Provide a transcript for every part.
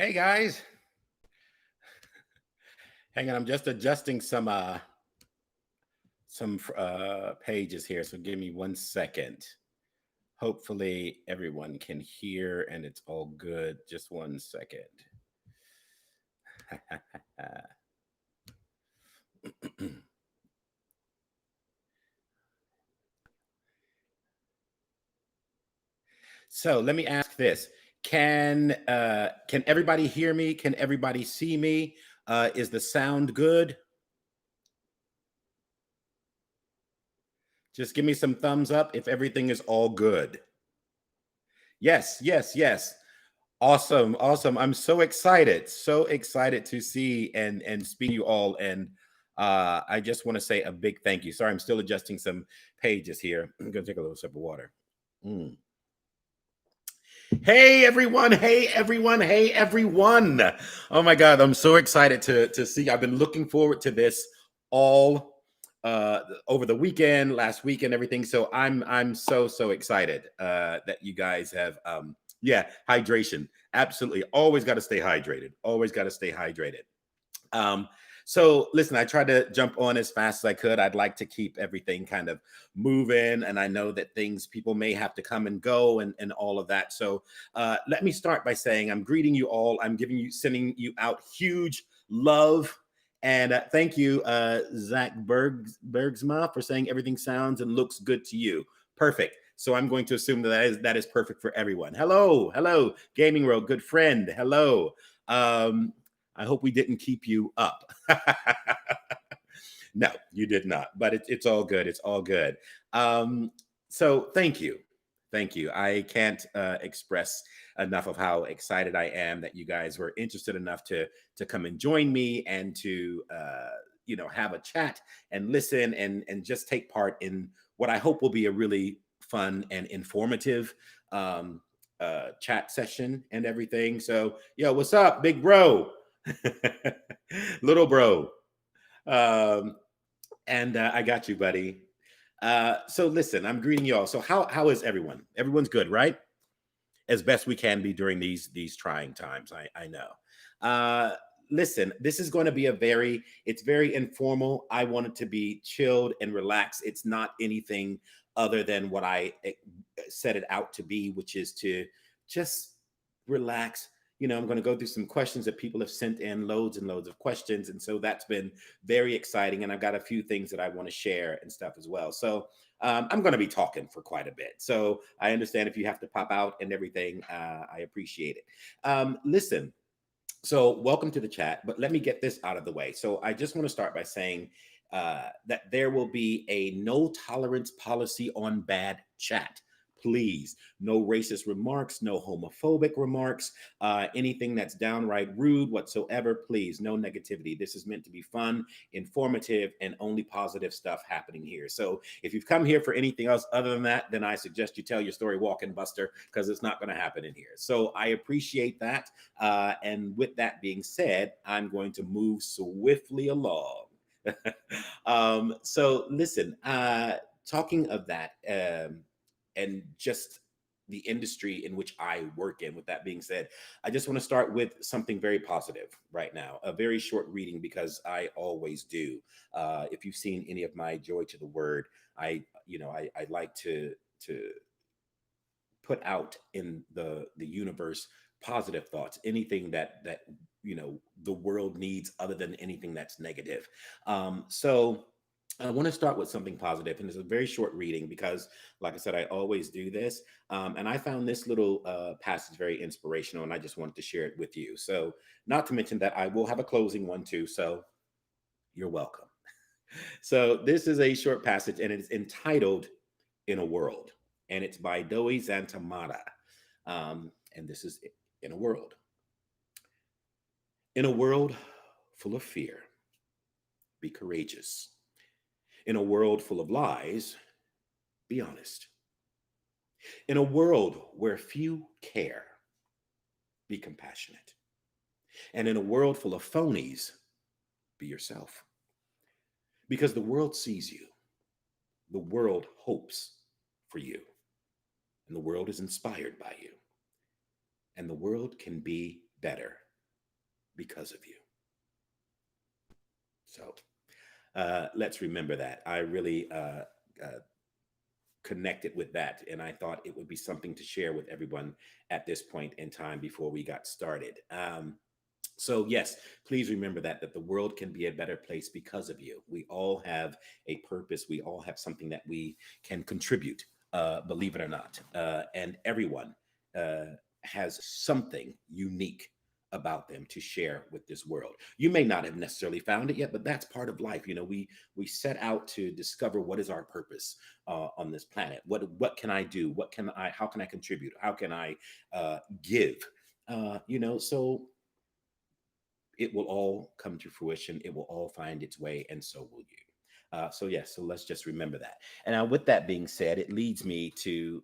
Hey guys, hang on. I'm just adjusting some pages here, so give me 1 second. Hopefully everyone can hear and it's all good. Just 1 second. So let me ask this: can everybody hear me? Can everybody see me? Is the sound good? Just give me some thumbs up if everything is all good. Yes, yes, yes. Awesome, awesome. I'm so excited to see and speak to you all. And I just want to say a big thank you. Sorry, I'm still adjusting some pages here. I'm gonna take a little sip of water. Mm. Hey everyone, hey everyone, hey everyone. Oh my God, I'm so excited to see. I've been looking forward to this all over the weekend, last weekend, everything. So I'm so excited that you guys have yeah, hydration. Absolutely. Always got to stay hydrated. Always got to stay hydrated. Um, so listen, I tried to jump on as fast as I could. I'd like to keep everything kind of moving, and I know that things people may have to come and go and all of that. So let me start by saying I'm greeting you all. I'm giving you sending you out huge love. And thank you, Zach Bergsma, for saying everything sounds and looks good to you. Perfect. So I'm going to assume that is perfect for everyone. Hello, hello, Gaming World, good friend. Hello. Um, I hope we didn't keep you up. No, you did not, but it's all good. It's all good. So thank you. Thank you. I can't express enough of how excited I am that you guys were interested enough to come and join me and to have a chat and listen and just take part in what I hope will be a really fun and informative chat session and everything. So, yo, what's up, big bro? Little bro. Um, and I got you, buddy. So listen, I'm greeting you all. So how is everyone? Everyone's good, right? As best we can be during these trying times. I know. Uh, Listen, this is going to be it's very informal. I want it to be chilled and relaxed. It's not anything other than what I set it out to be, which is to just relax. I'm going to go through some questions that people have sent in, loads and loads of questions. And so that's been very exciting. And I've got a few things that I want to share and stuff as well. So I'm going to be talking for quite a bit. So I understand if you have to pop out and everything. I appreciate it. Listen, so welcome to the chat, but let me get this out of the way. So I just want to start by saying that there will be a no tolerance policy on bad chat. Please, no racist remarks, no homophobic remarks, anything that's downright rude whatsoever. Please, no negativity. This is meant to be fun, informative, and only positive stuff happening here. So if you've come here for anything else other than that, then I suggest you tell your story walking, Buster, because it's not going to happen in here. So I appreciate that. And with that being said, I'm going to move swiftly along. So listen, talking of that, and just the industry in which I work in. With that being said, I just want to start with something very positive right now. A very short reading because I always do. If you've seen any of my Joy to the Word, I like to put out in the universe positive thoughts, anything that the world needs other than anything that's negative. So I want to start with something positive, and it's a very short reading because, like I said, I always do this. And I found this little passage very inspirational, and I just wanted to share it with you. So, not to mention that I will have a closing one too. So, you're welcome. So, this is a short passage, and it's entitled "In a World," and it's by Doe Zantamata. And this is "In a World." In a world full of fear, be courageous. In a world full of lies, be honest. In a world where few care, be compassionate. And in a world full of phonies, be yourself. Because the world sees you, the world hopes for you, and the world is inspired by you. And the world can be better because of you. So let's remember that. I really uh, connected with that, and I thought it would be something to share with everyone at this point in time before we got started. So yes, please remember that the world can be a better place because of you. We all have a purpose. We all have something that we can contribute, believe it or not. And everyone has something unique about them to share with this world. You may not have necessarily found it yet, but that's part of life. We set out to discover what is our purpose on this planet. What can I do? What can I? How can I contribute? How can I give? So it will all come to fruition. It will all find its way, and so will you. So yes, so let's just remember that. And now, with that being said, it leads me to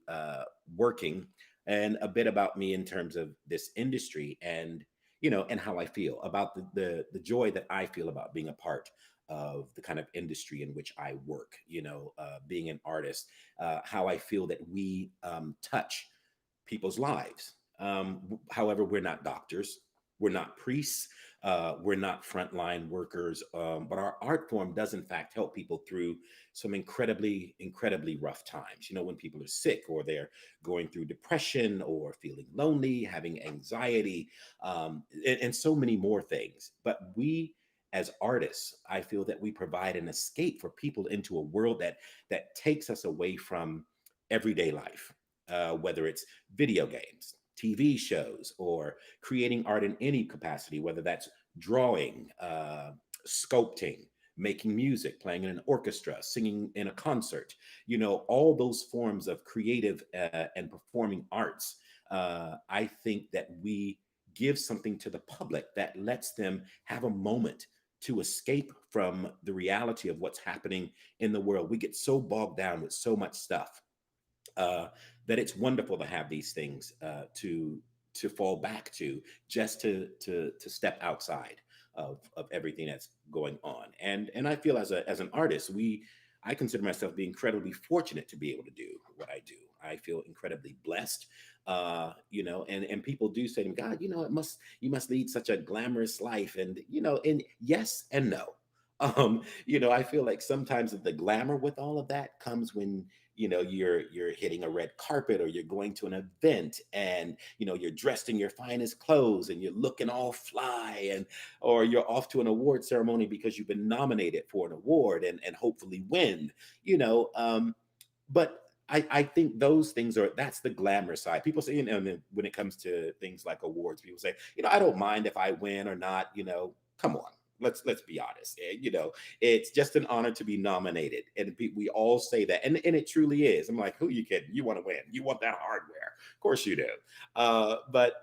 working and a bit about me in terms of this industry, and and how I feel about the joy that I feel about being a part of the kind of industry in which I work. Being an artist, how I feel that we touch people's lives. However, we're not doctors, we're not priests, we're not frontline workers, but our art form does, in fact, help people through some incredibly, incredibly rough times. When people are sick or they're going through depression or feeling lonely, having anxiety, and so many more things. But we, as artists, I feel that we provide an escape for people into a world that takes us away from everyday life, whether it's video games, TV shows, or creating art in any capacity, whether that's drawing, sculpting, making music, playing in an orchestra, singing in a concert, all those forms of creative and performing arts. I think that we give something to the public that lets them have a moment to escape from the reality of what's happening in the world. We get so bogged down with so much stuff, uh, that it's wonderful to have these things to fall back to, just to step outside of everything that's going on. And I feel as an artist, I consider myself to be incredibly fortunate to be able to do what I do. I feel incredibly blessed. And people do say to me, God, you must lead such a glamorous life. And yes and no. I feel like sometimes the glamour with all of that comes when you're hitting a red carpet, or you're going to an event, and you're dressed in your finest clothes and you're looking all fly, and or you're off to an award ceremony because you've been nominated for an award and hopefully win. But I think those things that's the glamour side. People say, and then when it comes to things like awards, people say, I don't mind if I win or not. Come on, let's be honest. It's just an honor to be nominated, and we all say that, and it truly is. I'm like, who you kidding? You want to win? You want that hardware? Of course you do. But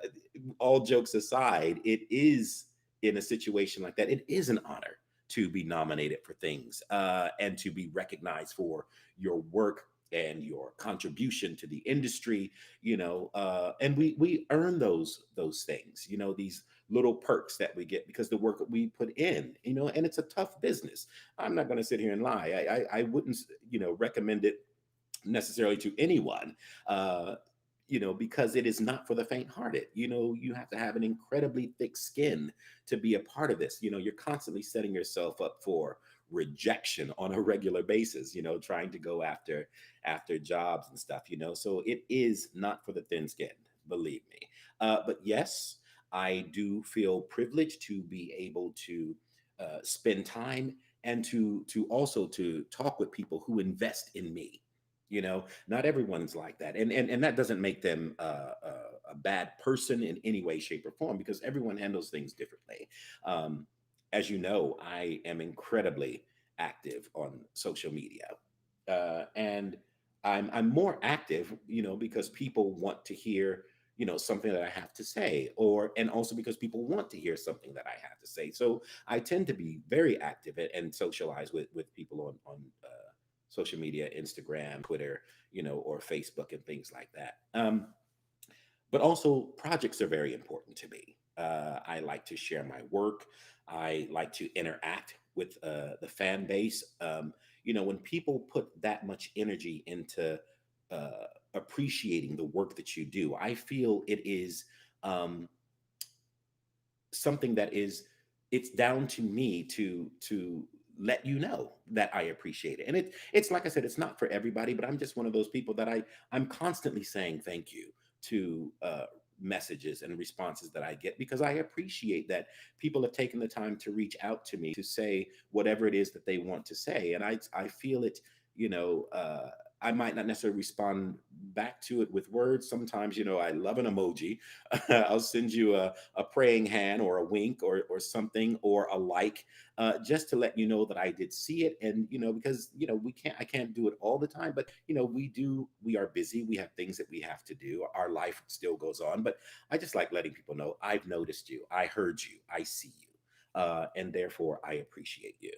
all jokes aside, it is, in a situation like that, it is an honor to be nominated for things, and to be recognized for your work and your contribution to the industry. And we earn those things, these little perks that we get because the work that we put in, and it's a tough business. I'm not going to sit here and lie. I wouldn't, recommend it necessarily to anyone, because it is not for the faint-hearted. You have to have an incredibly thick skin to be a part of this. You're constantly setting yourself up for rejection on a regular basis, trying to go after jobs and stuff, so it is not for the thin skin, believe me. But yes, I do feel privileged to be able to spend time, and to also to talk with people who invest in me. Not everyone's like that, and that doesn't make them a bad person in any way, shape, or form, because everyone handles things differently. Um, as you know, I am incredibly active on social media, and I'm more active, because people want to hear, something that I have to say, and also because people want to hear something that I have to say. So I tend to be very active and socialize with people on social media, Instagram, Twitter, or Facebook, and things like that. But also, projects are very important to me. I like to share my work. I like to interact with the fan base. When people put that much energy into appreciating the work that you do, I feel it is. Um, something that is, it's down to me to let you know that I appreciate it. And it's like I said, it's not for everybody, but I'm just one of those people that I'm constantly saying thank you to messages and responses that I get, because I appreciate that people have taken the time to reach out to me to say whatever it is that they want to say. And I feel it, you know, I might not necessarily respond back to it with words. Sometimes, I love an emoji. I'll send you a praying hand or a wink or something or a like, just to let you know that I did see it. And, because, I can't do it all the time, but, we are busy. We have things that we have to do. Our life still goes on. But I just like letting people know I've noticed you. I heard you. I see you. And therefore I appreciate you.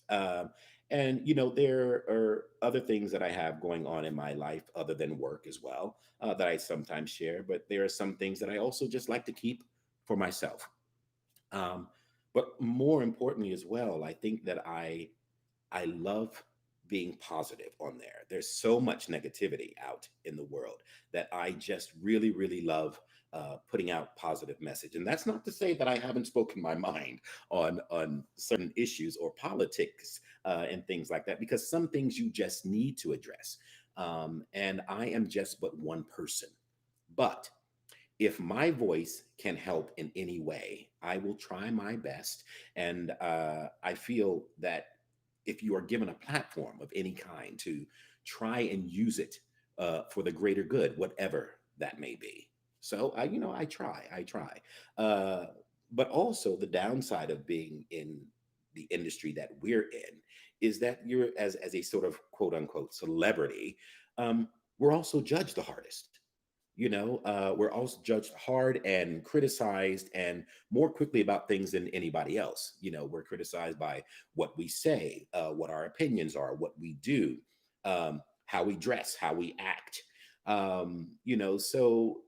Um, and there are other things that I have going on in my life other than work as well, that I sometimes share. But there are some things that I also just like to keep for myself. Um, but more importantly as well, I think that I love being positive on there. There's so much negativity out in the world that I just really, really love putting out positive message. And that's not to say that I haven't spoken my mind on certain issues or politics, and things like that, because some things you just need to address. And I am just but one person. But if my voice can help in any way, I will try my best. And I feel that if you are given a platform of any kind, to try and use it for the greater good, whatever that may be. So I try. Uh, but also the downside of being in the industry that we're in is that you're, as a sort of quote unquote celebrity, um, we're also judged the hardest. We're also judged hard and criticized and more quickly about things than anybody else. We're criticized by what we say, what our opinions are, what we do, how we dress, how we act. So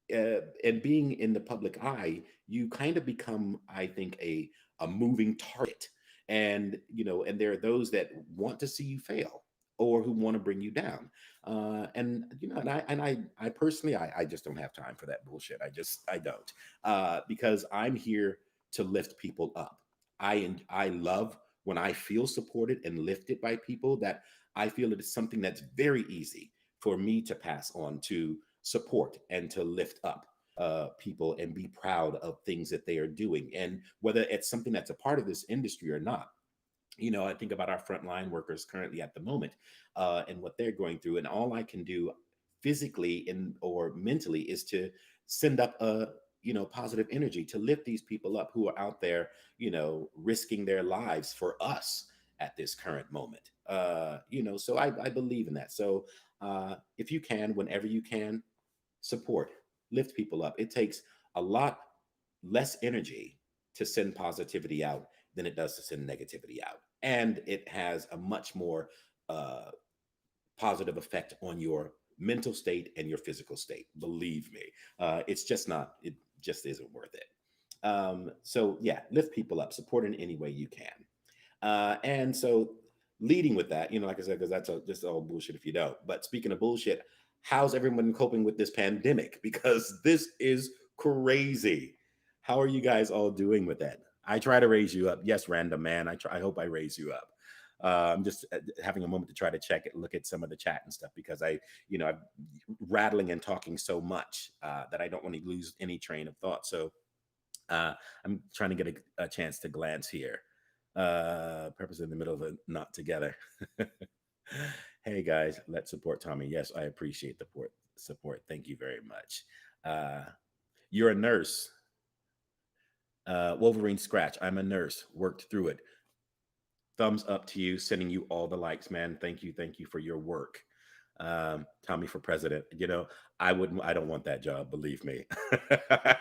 and being in the public eye, you kind of become, I think, a moving target. And there are those that want to see you fail or who want to bring you down. And I personally, I just don't have time for that bullshit. I don't, because I'm here to lift people up. I love when I feel supported and lifted by people that I feel it is something that's very easy for me to pass on, to support and to lift up people and be proud of things that they are doing. And whether it's something that's a part of this industry or not, I think about our frontline workers currently at the moment, and what they're going through. And all I can do physically and or mentally is to send up a positive energy to lift these people up who are out there, risking their lives for us at this current moment. So I believe in that. So if you can, whenever you can, support, lift people up. It takes a lot less energy to send positivity out than it does to send negativity out. And it has a much more uh, positive effect on your mental state and your physical state. Believe me, it's just not, it just isn't worth it. So, yeah, lift people up, support in any way you can. And so, leading with that, like I said, because just all bullshit if you don't. But speaking of bullshit, how's everyone coping with this pandemic? Because this is crazy. How are you guys all doing with that? I try to raise you up. Yes, random man. I hope I raise you up. I'm just having a moment to try to check it, look at some of the chat and stuff, because I'm rattling and talking so much that I don't want to lose any train of thought. So uh, I'm trying to get a chance to glance here. Purpose in the middle of a not together. Hey guys, let's support Tommie. Yes, I appreciate the support. Thank you very much. Uh, you're a nurse. Wolverine Scratch. I'm a nurse. Worked through it. Thumbs up to you. Sending you all the likes, man. Thank you. Thank you for your work. Tommie for president. I don't want that job. Believe me,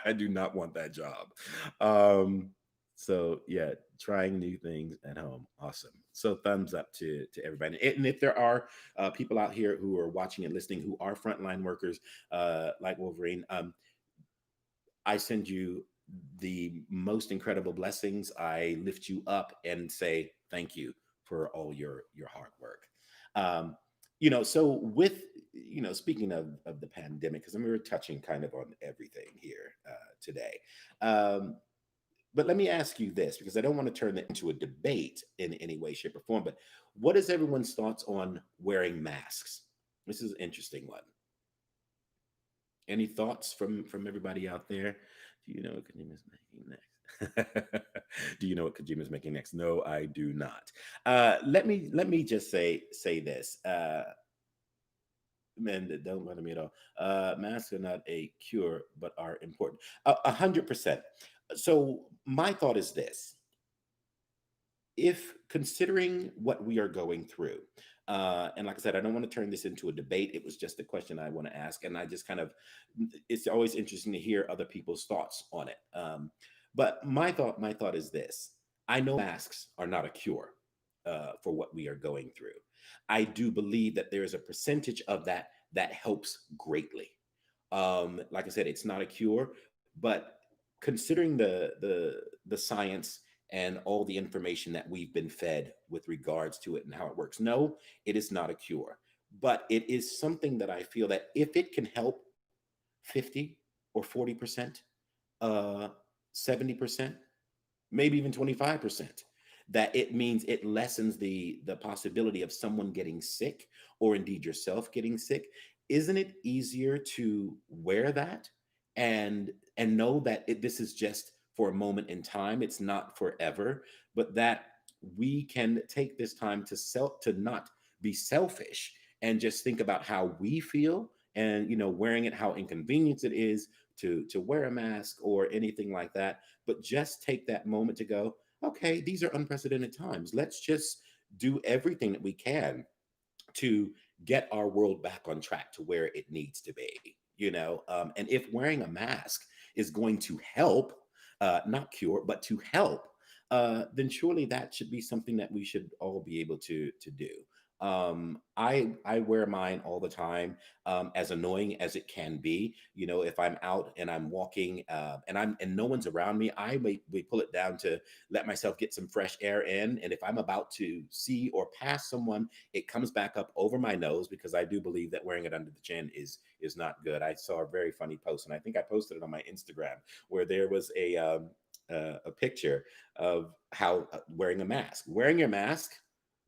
I do not want that job. Um, so yeah, trying new things at home. Awesome. So thumbs up to everybody. And if there are people out here who are watching and listening who are frontline workers, like Wolverine, I send you the most incredible blessings. I lift you up and say thank you for all your hard work. Um, so with speaking of the pandemic, because we were touching kind of on everything here today. Um, But let me ask you this, because I don't want to turn it into a debate in any way, shape, or form. But what is everyone's thoughts on wearing masks? This is an interesting one. Any thoughts from everybody out there? Do you know what Kojima's making next? Do you know what Kojima's making next? No, I do not. Let me just say this. Men that don't bother me at all. Masks are not a cure, but are important. 100%. So my thought is this: if considering what we are going through, and like I said, I don't want to turn this into a debate. It was just a question I want to ask, and I just kind of, it's always interesting to hear other people's thoughts on it. But my thought is this: I know masks are not a cure for what we are going through. I do believe that there is a percentage of that that helps greatly. Like I said, it's not a cure, but considering the science and all the information that we've been fed with regards to it and how it works. No, it is not a cure, but it is something that I feel that if it can help 50 or 40%, uh, 70%, maybe even 25%, that it means it lessens the possibility of someone getting sick or indeed yourself getting sick. Isn't it easier to wear that and know that this is just for a moment in time, it's not forever, but that we can take this time to not be selfish and just think about how we feel, and wearing it, how inconvenient it is to wear a mask or anything like that, but just take that moment to go, okay, these are unprecedented times. Let's just do everything that we can to get our world back on track to where it needs to be. And if wearing a mask is going to help, not cure, but to help, then surely that should be something that we should all be able to do. I wear mine all the time, as annoying as it can be. If I'm out and I'm walking, and no one's around me, I may pull it down to let myself get some fresh air in. And if I'm about to see or pass someone, it comes back up over my nose, because I do believe that wearing it under the chin is not good. I saw a very funny post, and I think I posted it on my Instagram, where there was a picture of how wearing a mask, wearing your mask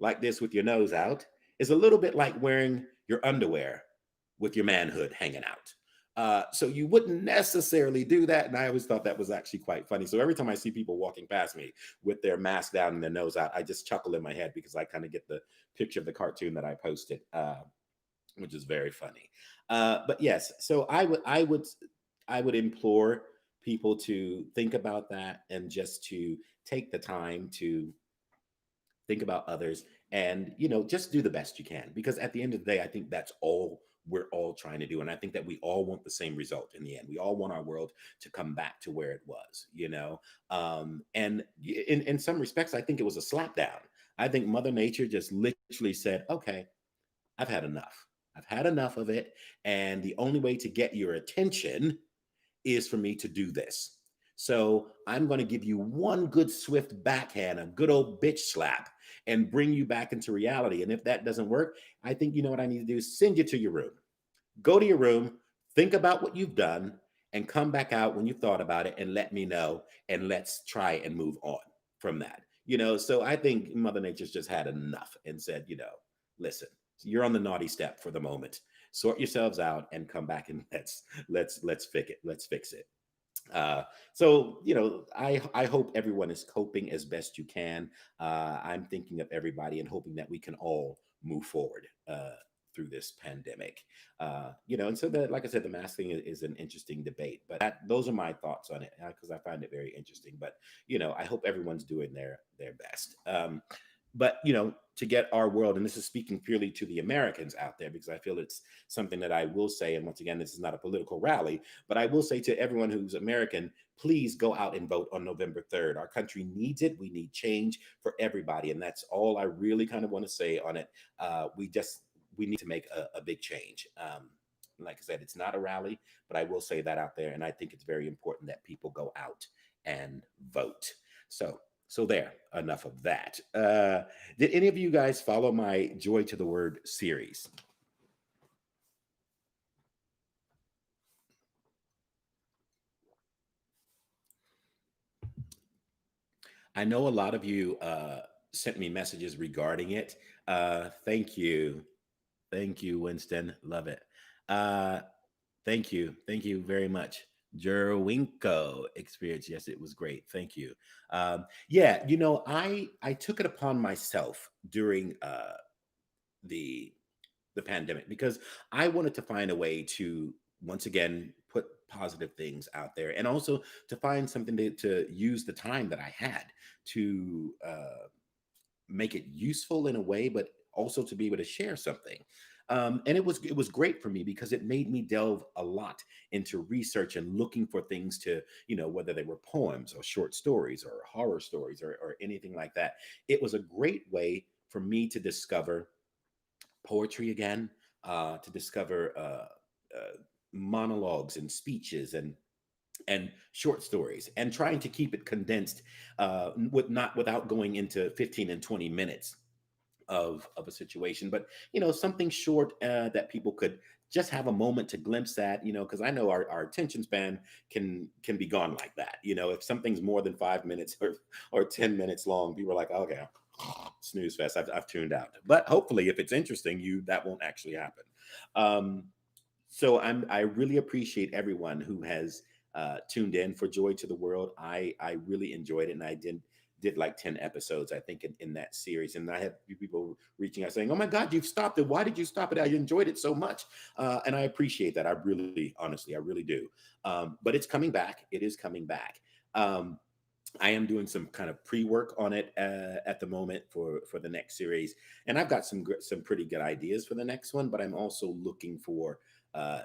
like this with your nose out, is a little bit like wearing your underwear with your manhood hanging out. So you wouldn't necessarily do that. And I always thought that was actually quite funny. So every time I see people walking past me with their mask down and their nose out, I just chuckle in my head, because I kind of get the picture of the cartoon that I posted, which is very funny. But yes, so I would implore people to think about that, and just to take the time to think about others, and just do the best you can, because at the end of the day, I think that's all we're all trying to do, and I think that we all want the same result in the end. We all want our world to come back to where it was. And in some respects, I think it was a slap down. I think Mother Nature just literally said, okay, I've had enough. I've had enough of it, and the only way to get your attention is for me to do this. So I'm going to give you one good swift backhand, a good old bitch slap, and bring you back into reality. And if that doesn't work, I think you know what I need to do: send you to your room. Go to your room, think about what you've done, and come back out when you've thought about it and let me know. And let's try and move on from that. So I think Mother Nature's just had enough and said, listen, you're on the naughty step for the moment. Sort yourselves out and come back, and let's fix it. Let's fix it. So I hope everyone is coping as best you can. I'm thinking of everybody and hoping that we can all move forward through this pandemic. And so that, like I said, the mask thing is an interesting debate, but those are my thoughts on it, because I find it very interesting. But I hope everyone's doing their best. But to get our world, and this is speaking purely to the Americans out there, because I feel it's something that I will say, and once again, this is not a political rally, but I will say to everyone who's American, please go out and vote on November 3rd. Our country needs it. We need change for everybody, and that's all I really kind of want to say on it. We need to make a big change. Like I said, it's not a rally, but I will say that out there, and I think it's very important that people go out and vote. So there, enough of that. Did any of you guys follow my Joy to the Word series? I know a lot of you sent me messages regarding it. Thank you. Thank you, Winston. Love it. Uh, thank you. Thank you very much. Jerwinko experience. Yes, it was great. Thank you. Yeah, I took it upon myself during the the pandemic because I wanted to find a way to once again put positive things out there and also to find something to use the time that I had to make it useful in a way, but also to be able to share something. And it was great for me because it made me delve a lot into research and looking for things to, whether they were poems or short stories or horror stories or anything like that. It was a great way for me to discover poetry again, to discover monologues and speeches and short stories, and trying to keep it condensed, with not without going into 15 and 20 minutes of a situation, but something short that people could just have a moment to glimpse at, because I know our attention span can be gone like that. If something's more than 5 minutes or 10 minutes long, people are like, okay, snooze fest, I've tuned out. But hopefully if it's interesting, you that won't actually happen. um, so I really appreciate everyone who has tuned in for Joy to the World. I really enjoyed it, and I did like 10 episodes, I think, in that series. And I had people reaching out saying, "Oh my God, you've stopped it! Why did you stop it? I enjoyed it so much." And I appreciate that. I really, honestly, I really do. But it's coming back. It is coming back. Um, I am doing some kind of pre-work on it at the moment for the next series, and I've got some pretty good ideas for the next one. But I'm also looking for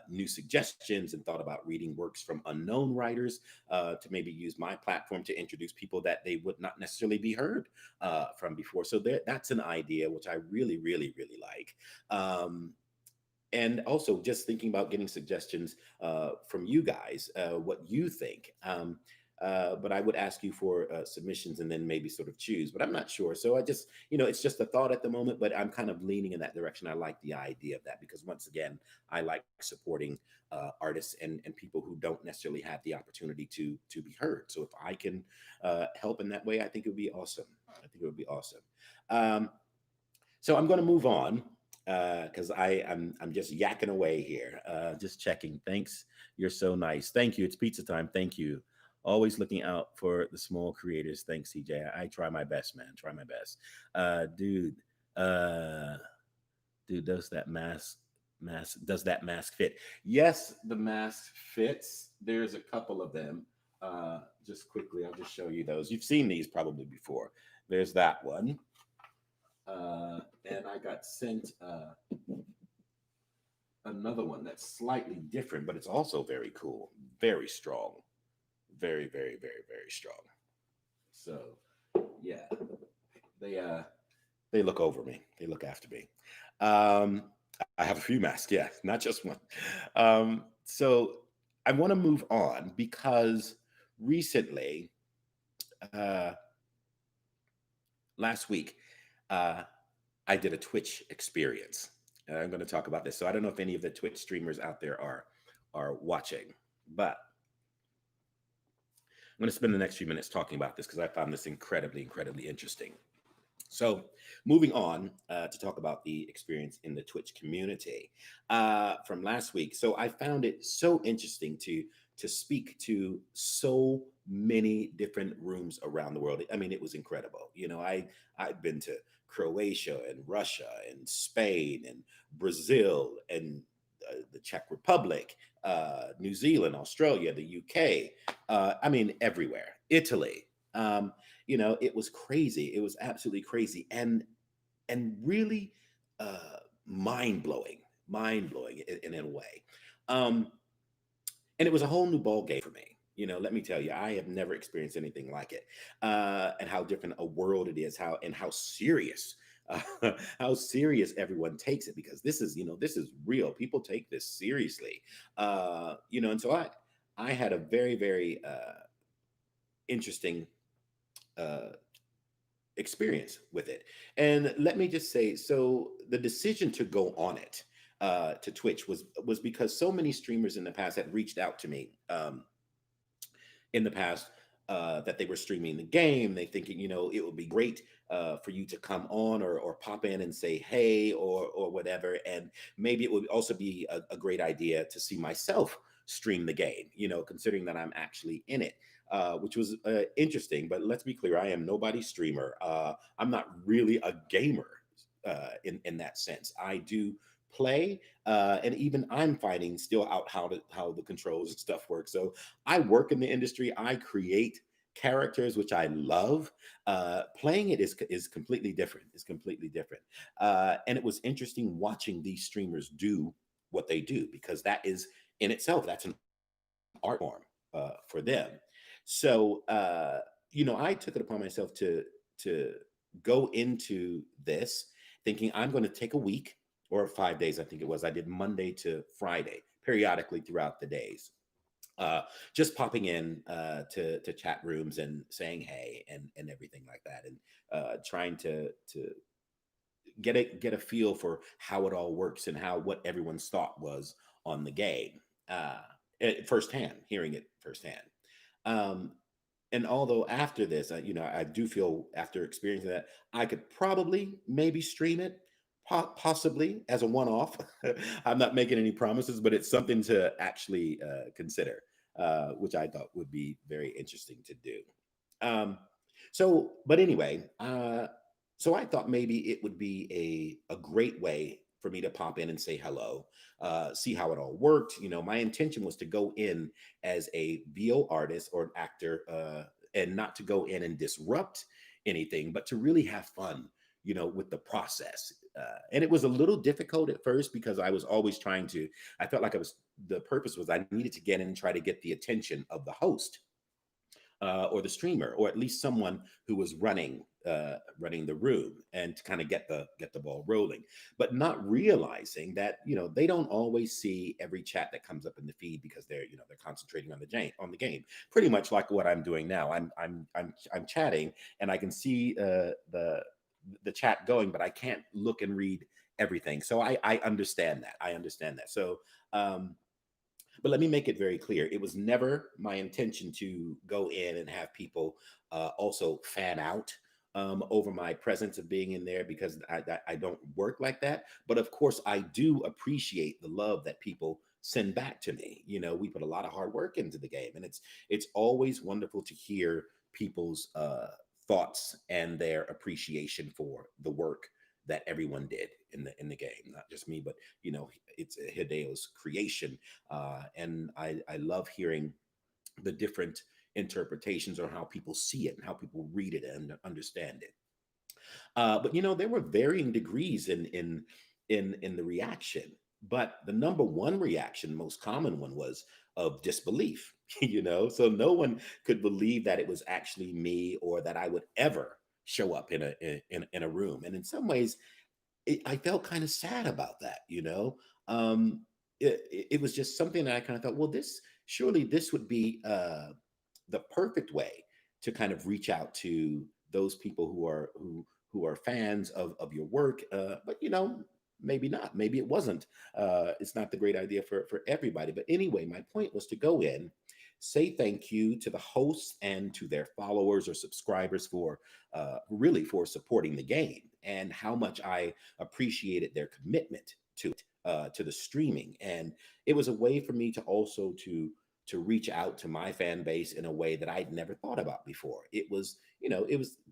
new suggestions and thought about reading works from unknown writers, to maybe use my platform to introduce people that they would not necessarily be heard from before. So that's an idea which I really, really, really like. And also just thinking about getting suggestions from you guys, what you think. But I would ask you for submissions and then maybe sort of choose, but I'm not sure. So I just, it's just a thought at the moment, but I'm kind of leaning in that direction. I like the idea of that because once again, I like supporting artists and people who don't necessarily have the opportunity to be heard. So if I can help in that way, I think it would be awesome. I think it would be awesome. Um, so I'm going to move on because I'm just yakking away here. Just checking. Thanks. You're so nice. Thank you. It's pizza time. Thank you. Always looking out for the small creators. Thanks, CJ. I try my best, man. Try my best. Dude. Uh, dude, does that mask fit? Yes, the mask fits. There's a couple of them. Just quickly, I'll just show you those. You've seen these probably before. There's that one. And I got sent another one that's slightly different, but it's also very cool, very strong, very, very, very, very strong. So, yeah, they uh, they look over me, they look after me. Um, I have a few masks, yeah, not just one. So I want to move on because recently, uh, last week, uh, I did a Twitch experience. I'm going to talk about this. So I don't know if any of the Twitch streamers out there are watching, but I'm going to spend the next few minutes talking about this because I found this incredibly, incredibly interesting. So, moving on to talk about the experience in the Twitch community from last week. So, I found it so interesting to speak to so many different rooms around the world. I mean, it was incredible. I've been to Croatia and Russia and Spain and Brazil and the Czech Republic, New Zealand, Australia, the UK. I mean, everywhere. Italy. It was crazy. It was absolutely crazy, and really mind blowing in a way. Um, and it was a whole new ball game for me. Let me tell you, I have never experienced anything like it, and how different a world it is, how serious. How serious everyone takes it, because this is real. People take this seriously, and so I had a very, very interesting uh, experience with it. And let me just say, so the decision to go on it, to Twitch, was because so many streamers in the past had reached out to me in the past, that they were streaming the game. They thinking, it would be great for you to come on or pop in and say hey or whatever. And maybe it would also be a great idea to see myself stream the game, considering that I'm actually in it. Which was interesting, but let's be clear, I am nobody's streamer. I'm not really a gamer in that sense. I do play, and even I'm finding still out how the controls and stuff work. So I work in the industry. I create characters, which I love. Playing it is completely different. It's completely different, and it was interesting watching these streamers do what they do, because that is in itself, that's an art form for them. So I took it upon myself to go into this thinking I'm going to take a week or 5 days. I think it was. I did Monday to Friday periodically throughout the days, uh, just popping in to chat rooms and saying hey and everything like that, and trying to get a feel for how it all works and how what everyone's thought was on the game, uh, firsthand, hearing it firsthand. Um, and although after this, I do feel after experiencing that, I could probably maybe stream it, possibly as a one-off. I'm not making any promises, but it's something to actually consider, which I thought would be very interesting to do. Um, but anyway, so I thought maybe it would be a great way for me to pop in and say hello, see how it all worked. My intention was to go in as a VO artist or an actor, and not to go in and disrupt anything, but to really have fun, with the process. And it was a little difficult at first because I was always trying to, I felt like the purpose was I needed to get in and try to get the attention of the host, or the streamer, or at least someone who was running the room, and to kind of get the ball rolling, but not realizing that they don't always see every chat that comes up in the feed because they're concentrating on the game. Pretty much like what I'm doing now. I'm chatting, and I can see the chat going, but I can't look and read everything. So I understand that. I understand that. So. But let me make it very clear. It was never my intention to go in and have people also fan out over my presence of being in there, because I don't work like that. But of course, I do appreciate the love that people send back to me. We put a lot of hard work into the game, and it's always wonderful to hear people's thoughts and their appreciation for the work that everyone did in the game, not just me, but it's Hideo's creation, and I love hearing the different interpretations or how people see it and how people read it and understand it. But there were varying degrees in the reaction. But the number one reaction, most common one, was of disbelief. So no one could believe that it was actually me, or that I would ever show up in a room. And in some ways, I felt kind of sad about that. It was just something that I kind of thought, well, this would be the perfect way to kind of reach out to those people who are fans of your work. But maybe not. Maybe it wasn't. It's not the great idea for everybody. But anyway, my point was to go in, say thank you to the hosts and to their followers or subscribers for really for supporting the game, and how much I appreciated their commitment to the streaming. And it was a way for me to also to reach out to my fan base in a way that I'd never thought about before. It was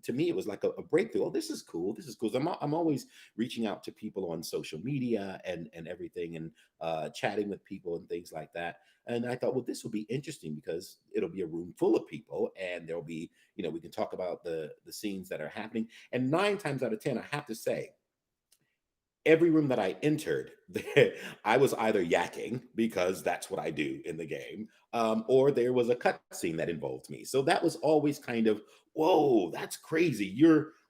to me, it was like a breakthrough. Oh, this is cool. This is cool. So I'm always reaching out to people on social media and everything, and chatting with people and things like that. And I thought, well, this will be interesting because it'll be a room full of people, and there'll be, we can talk about the scenes that are happening. And 9 times out of 10, I have to say, every room that I entered, I was either yakking because that's what I do in the game, or there was a cutscene that involved me. So that was always kind of, whoa, that's crazy.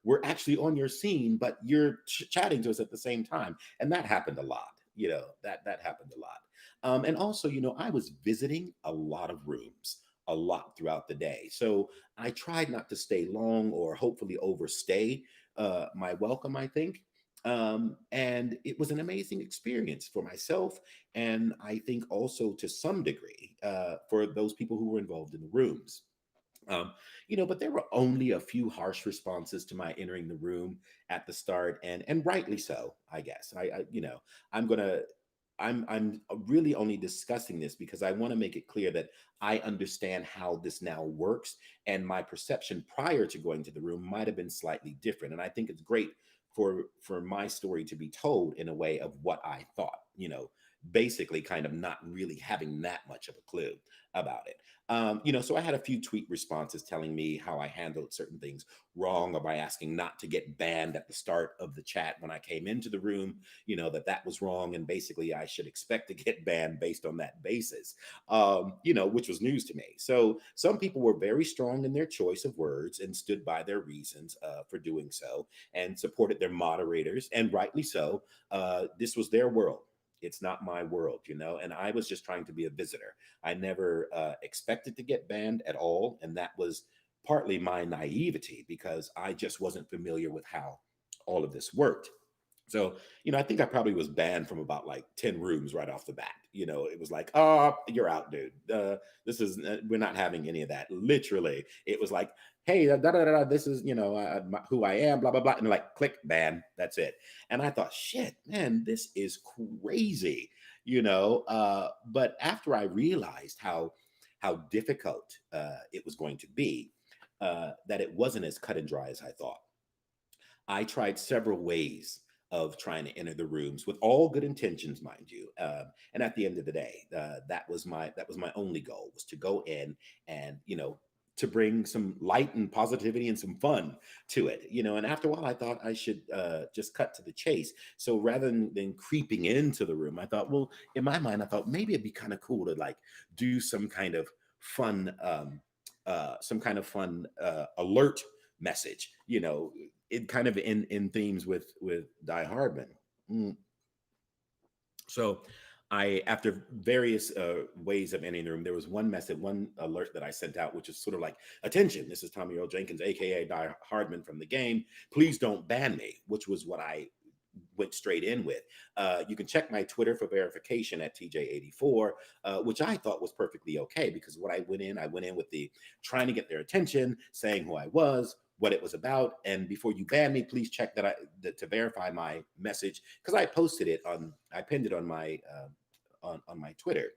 We're actually on your scene, but you're chatting to us at the same time, and that happened a lot. That happened a lot. And also, I was visiting a lot of rooms a lot throughout the day, so I tried not to stay long or hopefully overstay my welcome, I think. And it was an amazing experience for myself, and I think also to some degree for those people who were involved in the rooms. Um, but there were only a few harsh responses to my entering the room at the start, and rightly so, I guess. I'm gonna I'm really only discussing this because I want to make it clear that I understand how this now works, and my perception prior to going to the room might have been slightly different. And I think it's great for my story to be told in a way of what I thought. Basically, kind of not really having that much of a clue about it. So I had a few tweet responses telling me how I handled certain things wrong, or by asking not to get banned at the start of the chat when I came into the room, that was wrong. And basically, I should expect to get banned based on that basis, which was news to me. So some people were very strong in their choice of words and stood by their reasons for doing so and supported their moderators, and rightly so. This was their world. It's not my world, and I was just trying to be a visitor. I never expected to get banned at all. And that was partly my naivety because I just wasn't familiar with how all of this worked. So, I think I probably was banned from about like 10 rooms right off the bat. It was like, oh, you're out, dude. We're not having any of that. Literally, it was like, hey, this is, who I am, blah, blah, blah. And like, click, ban. That's it. And I thought, shit, man, this is crazy, but after I realized how difficult it was going to be, that it wasn't as cut and dry as I thought. I tried several ways of trying to enter the rooms with all good intentions, mind you. And at the end of the day, that was my only goal, was to go in and to bring some light and positivity and some fun to it. And after a while, I thought I should just cut to the chase. So rather than creeping into the room, I thought, well, in my mind, I thought maybe it'd be kind of cool to like do some kind of fun alert message, it kind of in themes with Die Hardman. Mm. So I, after various ways of entering the room, there was one alert that I sent out, which is sort of like, attention, this is Tommie Earl Jenkins, aka Die Hardman from the game. Please don't ban me, which was what I went straight in with. You can check my Twitter for verification at TJ84, which I thought was perfectly okay, because I went in with the trying to get their attention, saying who I was, what it was about, and before you ban me, please check to verify my message, because I pinned it on my Twitter.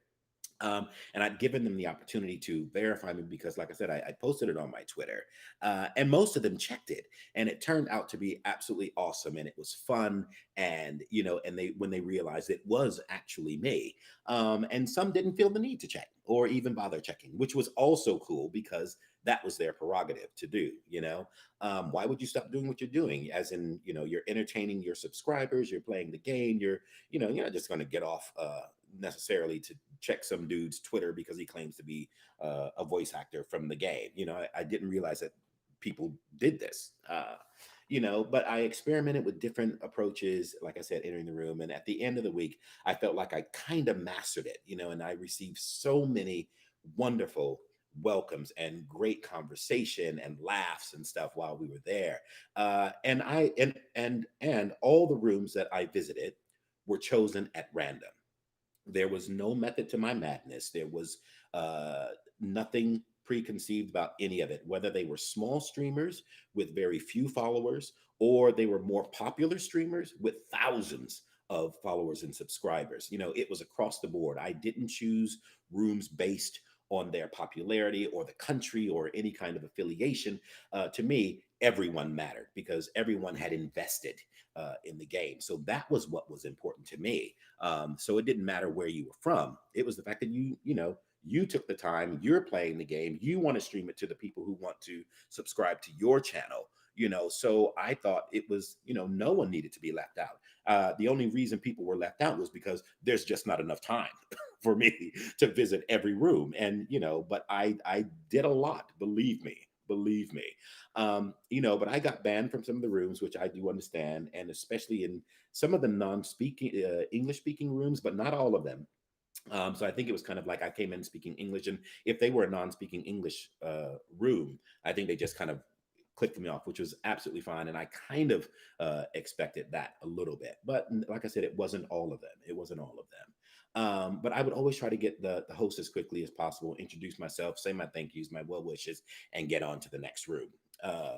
And I'd given them the opportunity to verify me because, like I said, I posted it on my Twitter, and most of them checked it, and it turned out to be absolutely awesome, and it was fun, and and they when they realized it was actually me, and some didn't feel the need to check or even bother checking, which was also cool because that was their prerogative to do. Why would you stop doing what you're doing? As in, you're entertaining your subscribers, you're playing the game, you're not just going to get off necessarily to check some dude's Twitter because he claims to be a voice actor from the game. I didn't realize that people did this. But I experimented with different approaches, like I said, entering the room. And at the end of the week, I felt like I kind of mastered it, and I received so many wonderful welcomes and great conversation and laughs and stuff while we were there. And all the rooms that I visited were chosen at random. There was no method to my madness. There was uh, nothing preconceived about any of it, whether they were small streamers with very few followers, or they were more popular streamers with thousands of followers and subscribers. It was across the board. I didn't choose rooms based on their popularity or the country or any kind of affiliation. To me, everyone mattered because everyone had invested in the game. So that was what was important to me. So it didn't matter where you were from. It was the fact that you took the time, you're playing the game, you want to stream it to the people who want to subscribe to your channel. So I thought it was, no one needed to be left out. The only reason people were left out was because there's just not enough time for me to visit every room. And but I did a lot, believe me. But I got banned from some of the rooms, which I do understand, and especially in some of the non-speaking English speaking rooms, but not all of them. So I think it was kind of like I came in speaking English, and if they were a non-speaking English room, I think they just kind of clicked me off, which was absolutely fine. And I kind of expected that a little bit, but like I said, it wasn't all of them. It wasn't all of them. But I would always try to get the host as quickly as possible, introduce myself, say my thank yous, my well wishes, and get on to the next room.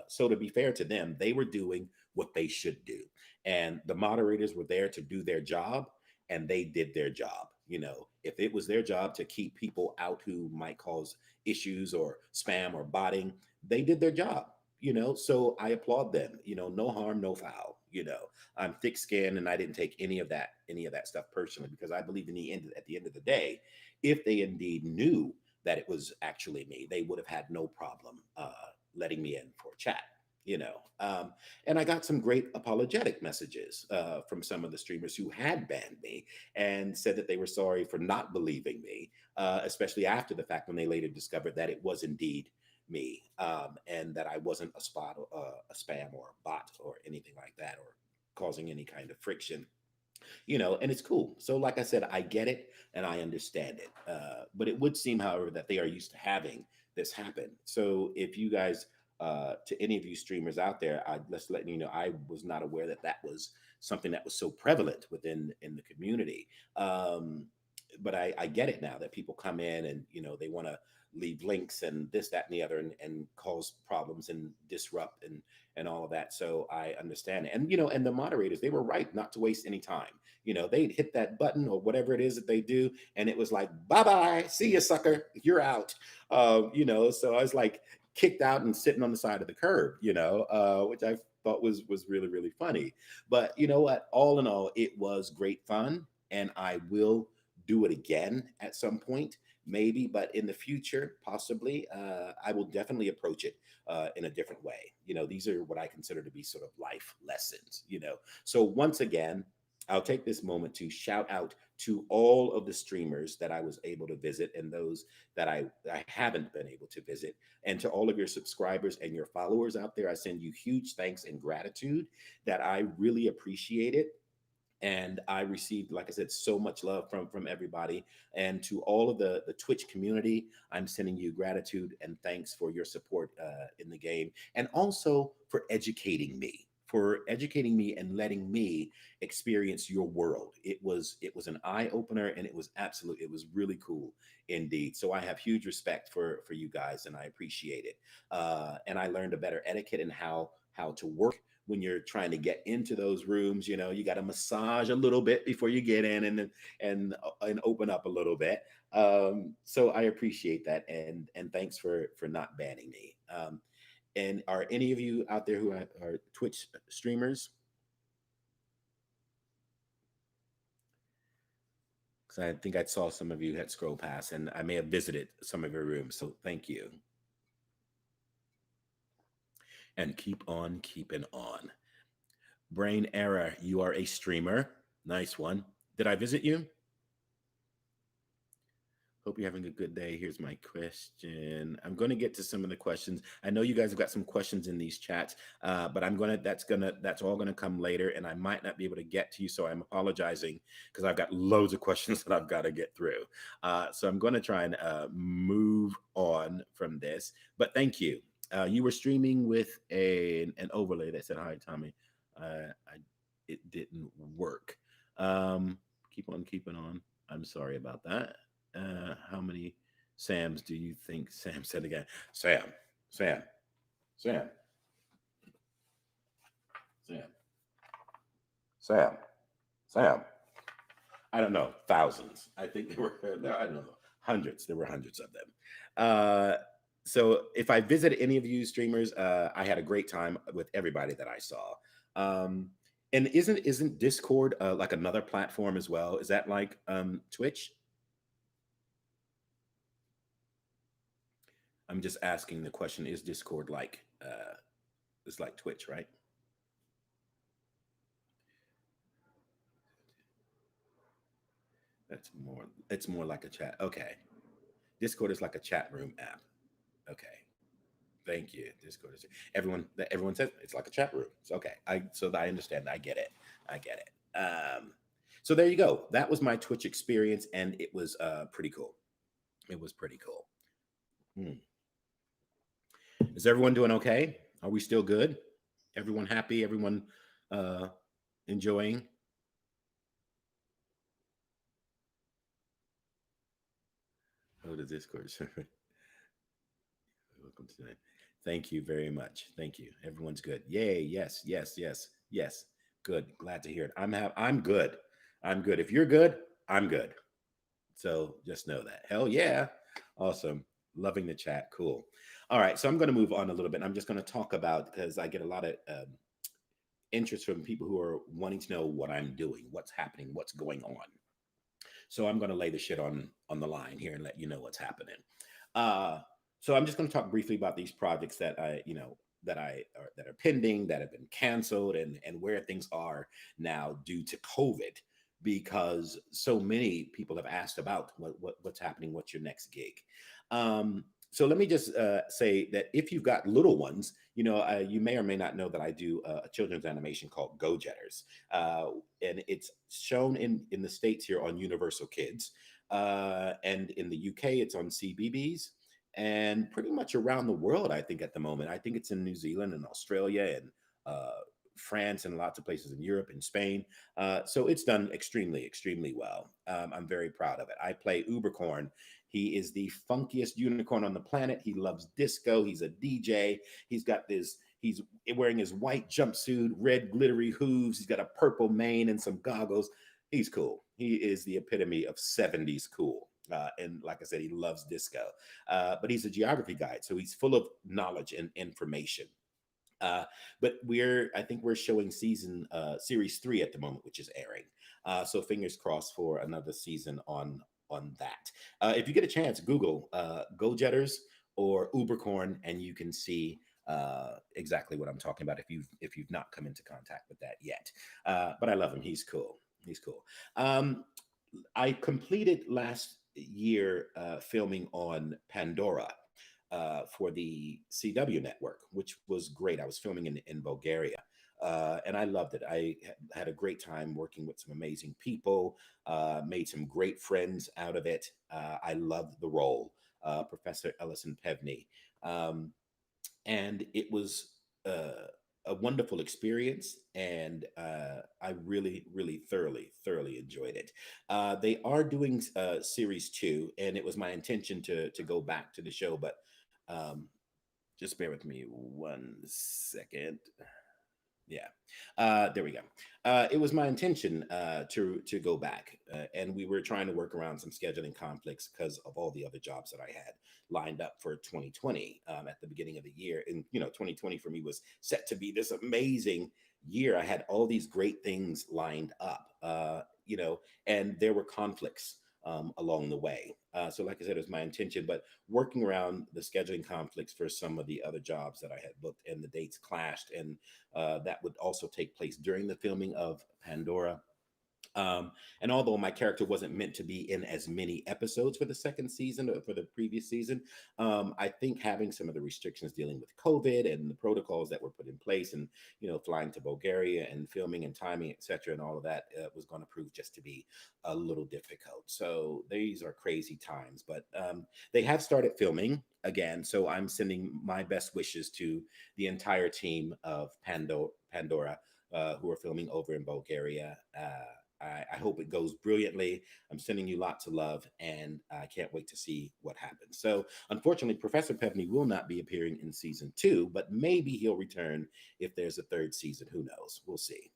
So to be fair to them, they were doing what they should do, and the moderators were there to do their job, and they did their job. You know, if it was their job to keep people out who might cause issues or spam or botting, they did their job. You know, so I applaud them. You know, no harm, no foul. You know, I'm thick skinned and I didn't take any of that stuff personally, because I believe in the end, at the end of the day, if they indeed knew that it was actually me, they would have had no problem letting me in for a chat. You know, and I got some great apologetic messages from some of the streamers who had banned me and said that they were sorry for not believing me, especially after the fact when they later discovered that it was indeed me, and that I wasn't a spot, a spam or a bot or anything like that, or causing any kind of friction. You know, and it's cool. So, like I said, I get it and I understand it. But it would seem, however, that they are used to having this happen. So, if you guys, to any of you streamers out there, I just letting you know, I was not aware that that was something that was so prevalent within in the community. But I get it now that people come in and you know they want to leave links and this, that, and the other, and cause problems and disrupt and all of that. So I understand it. And you know, and the moderators, they were right not to waste any time. You know, they'd hit that button or whatever it is that they do, and it was like, bye bye, see you, sucker, you're out. You know, so I was like kicked out and sitting on the side of the curb. You know, which I thought was really really funny. But you know what? All in all, it was great fun, and I will do it again at some point maybe, but in the future possibly, I will definitely approach it in a different way. You know, these are what I consider to be sort of life lessons, you know. So once again, I'll take this moment to shout out to all of the streamers that I was able to visit and those that I haven't been able to visit. And to all of your subscribers and your followers out there, I send you huge thanks and gratitude that I really appreciate it. And I received, like I said, so much love from everybody. And to all of the Twitch community, I'm sending you gratitude and thanks for your support in the game, and also for educating me and letting me experience your world. It was an eye opener, and it was really cool indeed. So I have huge respect for you guys, and I appreciate it. And I learned a better etiquette and how to work when you're trying to get into those rooms. You know, you got to massage a little bit before you get in, and open up a little bit. So I appreciate that, and thanks for not banning me. And are any of you out there who are Twitch streamers? Because I think I saw some of you had scrolled past, and I may have visited some of your rooms. So thank you, and keep on keeping on. Brain error, you are a streamer. Nice one. Did I visit you? Hope you're having a good day. Here's my question. I'm going to get to some of the questions. I know you guys have got some questions in these chats, but that's all gonna come later, and I might not be able to get to you, so I'm apologizing because I've got loads of questions that I've got to get through. So I'm going to try and move on from this. But thank you. You were streaming with an overlay that said, "Hi, Tommie." It didn't work. Keep on keeping on. I'm sorry about that. How many Sams do you think? Sam said again. Sam, Sam, Sam, Sam, Sam, Sam. I don't know. Thousands. I think there were, I don't know, hundreds. There were hundreds of them. So if I visited any of you streamers, I had a great time with everybody that I saw. And isn't Discord like another platform as well? Is that like Twitch? I'm just asking the question: is Discord like it's like Twitch, right? That's more. It's more like a chat. Okay. Discord is like a chat room app. Okay. Thank you. Discord is everyone says it's like a chat room. So okay. I understand. I get it. I get it. So there you go. That was my Twitch experience, and it was pretty cool. It was pretty cool. Hmm. Is everyone doing okay? Are we still good? Everyone happy? Everyone uh enjoying? Oh, the Discord server. Welcome to that. Thank you very much. Thank you. Everyone's good. Yay. Yes. Yes. Yes. Yes. Good. Glad to hear it. I'm good. I'm good. If you're good, I'm good. So just know that. Hell yeah. Awesome. Loving the chat. Cool. All right. So I'm going to move on a little bit. I'm just going to talk about, because I get a lot of interest from people who are wanting to know what I'm doing, what's happening, what's going on. So I'm going to lay the shit on the line here and let you know what's happening. Uh, so I'm just going to talk briefly about these projects that that are pending, that have been canceled, and where things are now due to COVID, because so many people have asked about what's happening, what's your next gig. So let me just say that if you've got little ones, you may or may not know that I do a children's animation called Go Jetters, and it's shown in the States here on Universal Kids, and in the UK it's on CBBS, and pretty much around the world. I think at the moment, I think it's in New Zealand and Australia and France and lots of places in Europe and Spain. So it's done extremely well. I'm very proud of it. I play Ubercorn. He is the funkiest unicorn on the planet. He loves disco. He's a DJ. He's got this. He's wearing his white jumpsuit, red glittery hooves. He's got a purple mane and some goggles. He's cool. He is the epitome of 70s cool. And like I said, he loves disco. But he's a geography guide, so he's full of knowledge and information. Uh, but I think we're showing series 3 at the moment, which is airing. So fingers crossed for another season on that. If you get a chance, Google Go Jetters or Ubercorn, and you can see exactly what I'm talking about if you've not come into contact with that yet. But I love him. He's cool. He's cool. Um, I completed last year filming on Pandora for the CW network, which was great. I was filming in Bulgaria. And I loved it. I had a great time working with some amazing people, made some great friends out of it. I loved the role, Professor Ellison Pevney. Um, and it was a wonderful experience, and I really thoroughly enjoyed it. They are doing series 2, and it was my intention to go back to the show, but um, just bear with me 1 second. Yeah, there we go. It was my intention to go back, and we were trying to work around some scheduling conflicts because of all the other jobs that I had lined up for 2020 at the beginning of the year. And 2020 for me was set to be this amazing year. I had all these great things lined up, and there were conflicts along the way. So, like I said, it was my intention, but working around the scheduling conflicts for some of the other jobs that I had booked, and the dates clashed, and that would also take place during the filming of Pandora. And although my character wasn't meant to be in as many episodes for the second season or for the previous season, I think having some of the restrictions dealing with COVID and the protocols that were put in place, and flying to Bulgaria and filming and timing, etc., and all of that was going to prove just to be a little difficult. So these are crazy times, but they have started filming again. So I'm sending my best wishes to the entire team of Pandora, who are filming over in Bulgaria. I hope it goes brilliantly. I'm sending you lots of love, and I can't wait to see what happens. So, unfortunately, Professor Pevney will not be appearing in season 2, but maybe he'll return if there's a third season. Who knows? We'll see.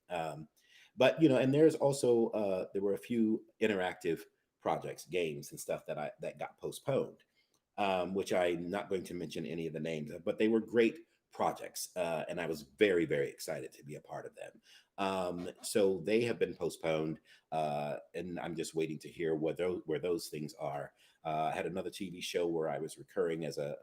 But and there's also there were a few interactive projects, games, and stuff that got postponed, which I'm not going to mention any of the names of, but they were great projects, and I was very excited to be a part of them. So they have been postponed, and I'm just waiting to hear where those things are. I had another TV show where I was recurring as uh,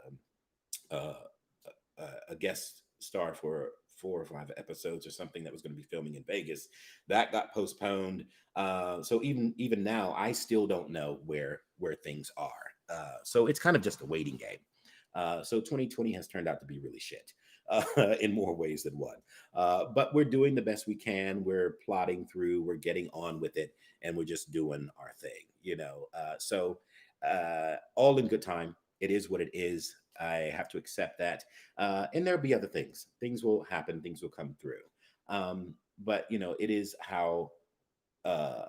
a guest star for 4 or 5 episodes or something, that was going to be filming in Vegas. That got postponed. So even now, I still don't know where things are. So it's kind of just a waiting game. So 2020 has turned out to be really shit in more ways than one. But we're doing the best we can. We're plodding through. We're getting on with it, and we're just doing our thing. All in good time. It is what it is. I have to accept that. And there'll be other things. Things will happen. Things will come through. But it is how. Uh,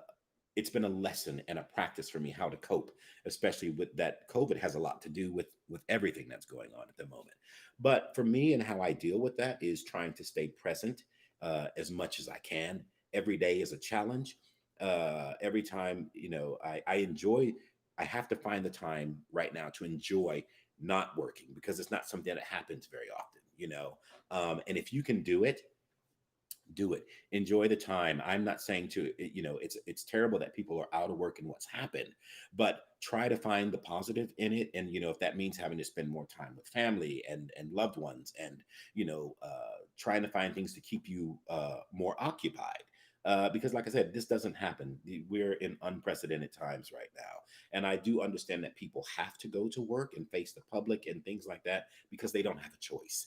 it's been a lesson and a practice for me how to cope, especially with that. COVID has a lot to do with everything that's going on at the moment. But for me, and how I deal with that is trying to stay present as much as I can. Every day is a challenge. Every time, I enjoy. I have to find the time right now to enjoy not working, because it's not something that happens very often. And if you can do it, do it. Enjoy the time. I'm not saying to, it's terrible that people are out of work and what's happened, but try to find the positive in it. And if that means having to spend more time with family and loved ones, and trying to find things to keep you more occupied. Because, like I said, this doesn't happen. We're in unprecedented times right now. And I do understand that people have to go to work and face the public and things like that because they don't have a choice.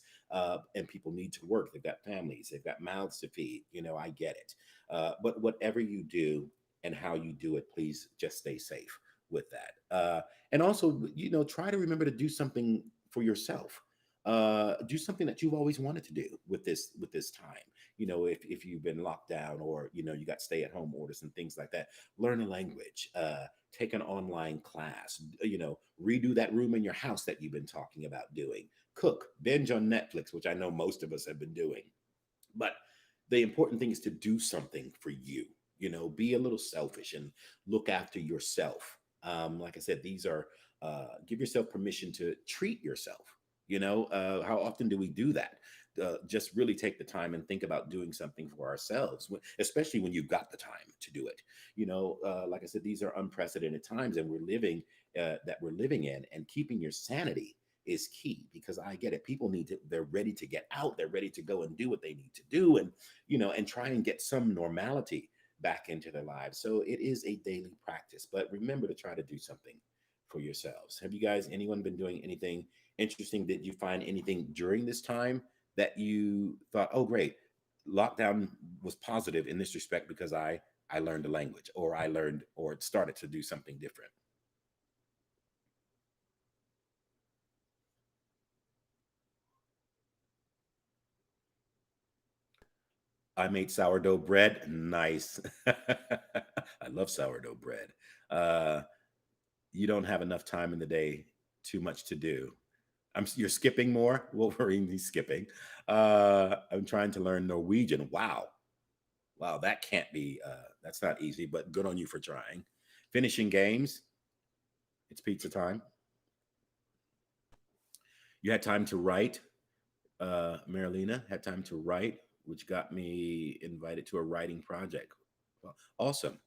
And people need to work. They've got families, they've got mouths to feed. I get it. But whatever you do and how you do it, please just stay safe with that. And also, try to remember to do something for yourself. Do something that you've always wanted to do with this time. If you've been locked down, or you got stay at home orders and things like that, learn a language. Take an online class. Redo that room in your house that you've been talking about doing. Cook, binge on Netflix, which I know most of us have been doing. But the important thing is to do something for you. Be a little selfish and look after yourself. Like I said, these are give yourself permission to treat yourself. How often do we do that? Just really take the time and think about doing something for ourselves, especially when you've got the time to do it. Like I said, these are unprecedented times, and we're living in, and keeping your sanity is key. Because I get it. People they're ready to get out. They're ready to go and do what they need to do, and try and get some normality back into their lives. So it is a daily practice, but remember to try to do something for yourselves. Have you guys, anyone, been doing anything interesting? Did you find anything during this time that you thought, oh, great, lockdown was positive in this respect because I learned a language, or I learned or started to do something different? I made sourdough bread. Nice. I love sourdough bread. Uh, you don't have enough time in the day, too much to do. You're skipping more. Wolverine, he's skipping. I'm trying to learn Norwegian. Wow, wow, that can't be. That's not easy, but good on you for trying. Finishing games. It's pizza time. You had time to write. Marilena had time to write, which got me invited to a writing project. Well, awesome.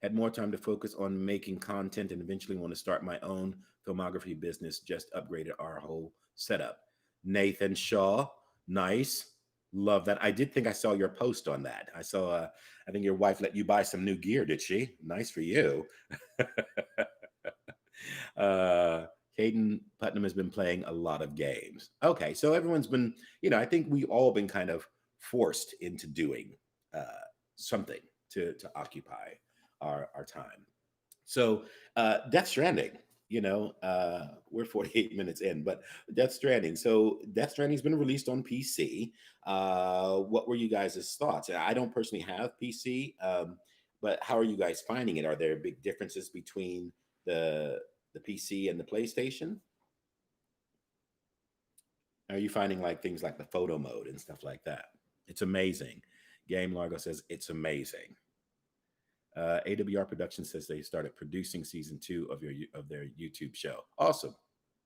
Had more time to focus on making content, and eventually want to start my own filmography business. Just upgraded our whole setup. Nathan Shaw, nice. Love that. I did think I saw your post on that. I saw, I think your wife let you buy some new gear, did she? Nice for you. uh, Caden Putnam has been playing a lot of games. Okay, so everyone's been, I think we all been kind of forced into doing uh, something to occupy our time. So Death Stranding, we're 48 minutes in, but Death Stranding. So Death Stranding's been released on PC. What were you guys' thoughts? I don't personally have PC, but how are you guys finding it? Are there big differences between the the PC and the PlayStation? Are you finding like things like the photo mode and stuff like that? It's amazing. Game Largo says it's amazing. AWR Production says they started producing season 2 of their YouTube show. Awesome,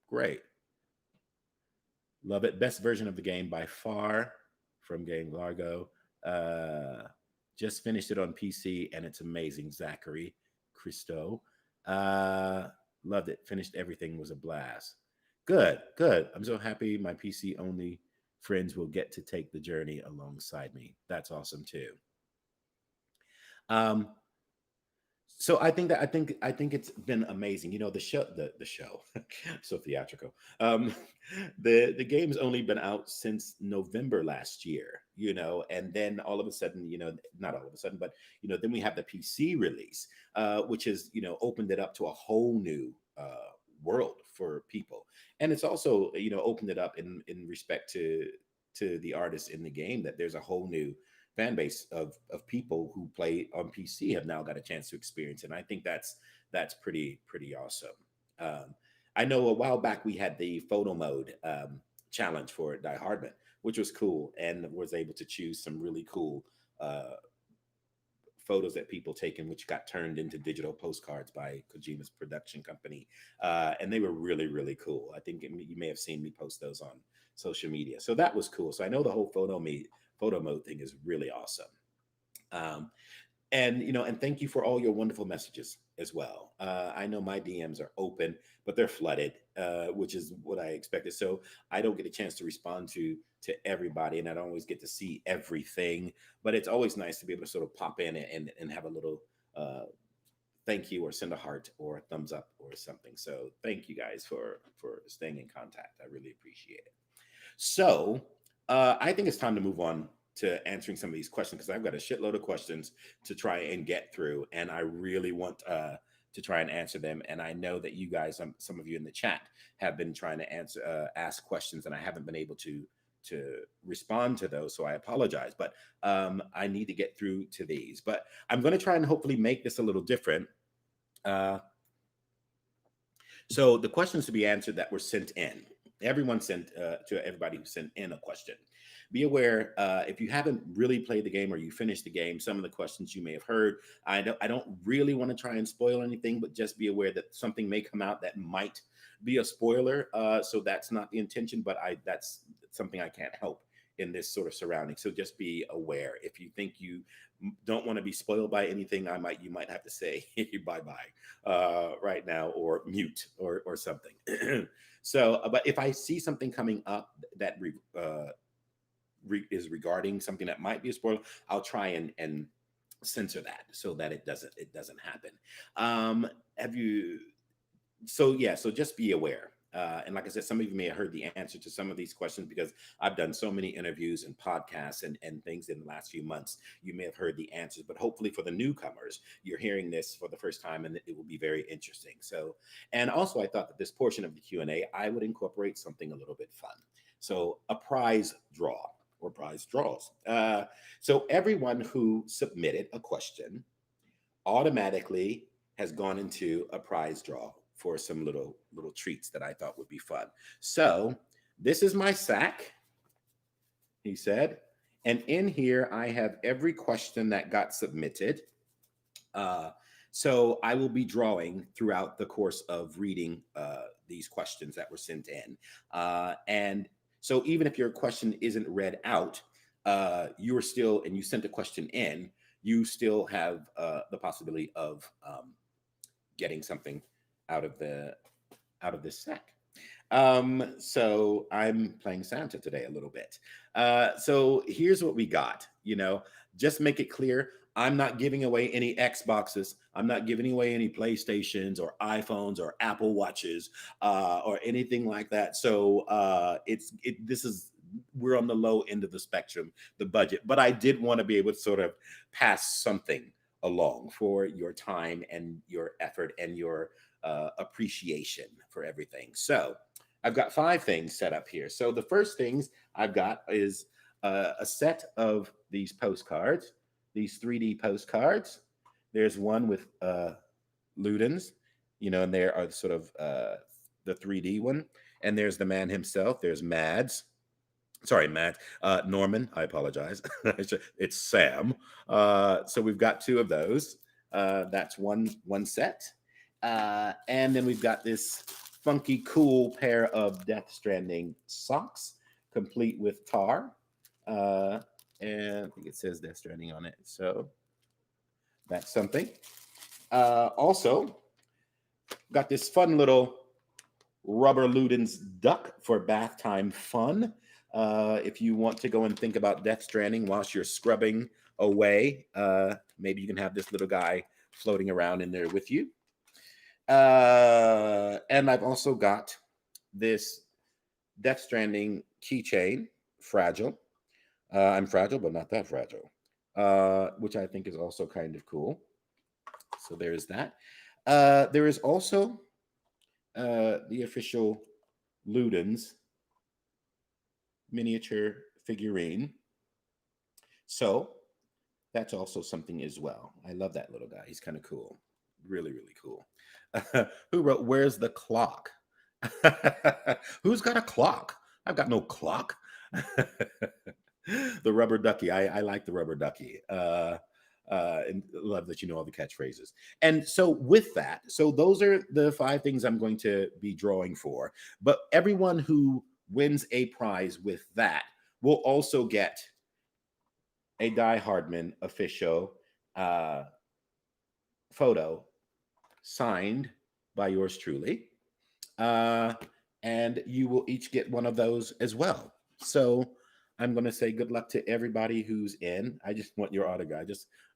great, love it. Best version of the game by far from Game Largo. Uh, just finished it on PC and it's amazing. Zachary Christo, uh, loved it. Finished everything, was a blast. Good, good. I'm so happy my PC only friends will get to take the journey alongside me. That's awesome too. Um, so I think it's been amazing. The show, so theatrical. Um, the game's only been out since November last year. And then all of a sudden, not all of a sudden, but then we have the PC release, which has opened it up to a whole new world for people, and it's also opened it up in respect to the artists in the game, that there's a whole new fan base of people who play on PC have now got a chance to experience it. And I think that's pretty awesome. Um, I know a while back we had the photo mode challenge for Die Hardman, which was cool, and was able to choose some really cool uh, photos that people taken, which got turned into digital postcards by Kojima's production company, and they were really cool. I think you may have seen me post those on social media, so that was cool. So I know the whole photo mode thing is really awesome. Um, and and thank you for all your wonderful messages as well. I know my DMs are open, but they're flooded, which is what I expected. So I don't get a chance to respond to everybody, and I don't always get to see everything. But it's always nice to be able to sort of pop in and have a little thank you, or send a heart or a thumbs up or something. So thank you guys for staying in contact. I really appreciate it. So I think it's time to move on to answering some of these questions, because I've got a shitload of questions to try and get through, and I really want to try and answer them. And I know that you guys, some of you in the chat, have been trying to ask questions, and I haven't been able to respond to those, so I apologize. But I need to get through to these. But I'm going to try and hopefully make this a little different. So the questions to be answered that were sent in, everyone sent to everybody who sent in a question. Be aware, if you haven't really played the game or you finished the game, some of the questions you may have heard. I don't really want to try and spoil anything, but just be aware that something may come out that might be a spoiler. So that's not the intention, but that's something I can't help in this sort of surrounding. So just be aware. If you think you don't want to be spoiled by anything, you might have to say bye bye right now, or mute or something. So, but if I see something coming up that is regarding something that might be a spoiler, I'll try and censor that so that it doesn't happen. Have you? So yeah, so just be aware. And like I said, some of you may have heard the answer to some of these questions, because I've done so many interviews and podcasts and things in the last few months. You may have heard the answers, but hopefully for the newcomers, you're hearing this for the first time, and it will be very interesting. So, and also I thought that this portion of the Q&A, I would incorporate something a little bit fun. So a prize draw, or prize draws. So everyone who submitted a question automatically has gone into a prize draw for some little treats that I thought would be fun. So this is my sack, he said, and in here I have every question that got submitted. So I will be drawing throughout the course of reading these questions that were sent in, and so even if your question isn't read out, you are still, and you sent a question in, you still have the possibility of getting something out of this sack. So I'm playing Santa today a little bit. So here's what we got. Just make it clear, I'm not giving away any Xboxes. I'm not giving away any PlayStations or iPhones or Apple Watches or anything like that. So we're on the low end of the spectrum, the budget. But I did want to be able to sort of pass something along for your time and your effort and your appreciation for everything. So I've got 5 things set up here. So the first things I've got is a set of these postcards, these 3D postcards. There's one with Ludens, and there are sort of the 3D one. And there's the man himself. There's Mads. Sorry, Matt. Norman, I apologize. It's Sam. So we've got 2 of those. That's one set. And then we've got this funky, cool pair of Death Stranding socks, complete with tar. And I think it says Death Stranding on it. So that's something. Also, got this fun little rubber Ludens duck for bath time fun. If you want to go and think about Death Stranding whilst you're scrubbing away, maybe you can have this little guy floating around in there with you. And I've also got this Death Stranding keychain, fragile. I'm fragile, but not that fragile, which I think is also kind of cool. So there's that. There is also the official Ludens miniature figurine. So That's also something as well. I love that little guy. He's kind of cool. Really, really cool. Who wrote Where's the Clock? Who's got a clock? I've got no clock. The rubber ducky. I like the rubber ducky. And love that you know all the catchphrases. And so, with that, so those are the five things I'm going to be drawing for. But everyone who wins a prize with that will also get a Die Hardman official uh, photo signed by yours truly. Uh, and you will each get one of those as well. So I'm going to say good luck to everybody who's in. I just want your autograph.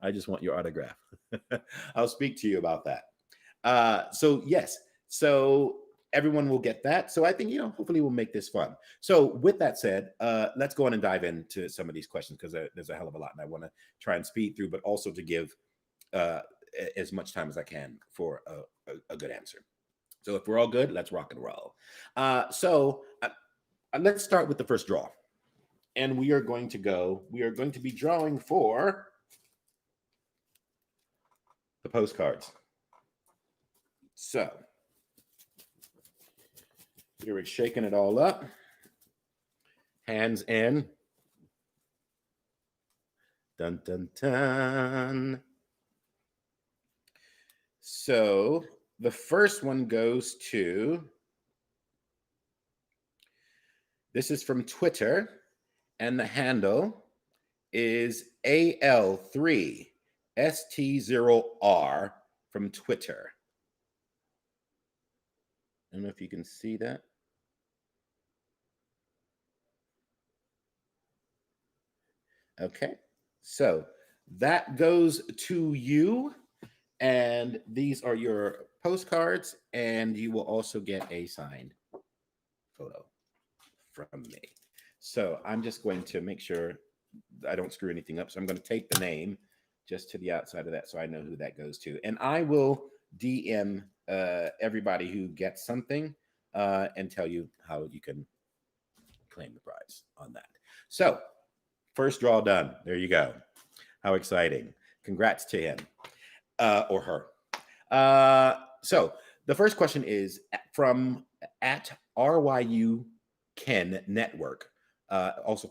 I just want your autograph. I'll speak to you about that. So yes, so everyone will get that. So I think hopefully we'll make this fun. So with that said, let's go on and dive into some of these questions because there's a hell of a lot, and I want to try and speed through, but also to give uh, as much time as I can for a good answer. So if we're all good, let's rock and roll. Let's start with the first draw, and we are going to go. We are going to be drawing for the postcards. So here we're shaking it all up. Hands in. Dun dun dun. So the first one goes to. This is from Twitter, and the handle is AL3ST0R from Twitter. I don't know if you can see that. Okay, so that goes to you, and these are your postcards, and you will also get a signed photo from me. So I'm just going to make sure I don't screw anything up. So I'm going to take the name just to the outside of that so I know who that goes to. And I will DM everybody who gets something and tell you how you can claim the prize on that. So, first draw done. There you go. How exciting. Congrats to him or her. So, the first question is from at RYU Ken Network, also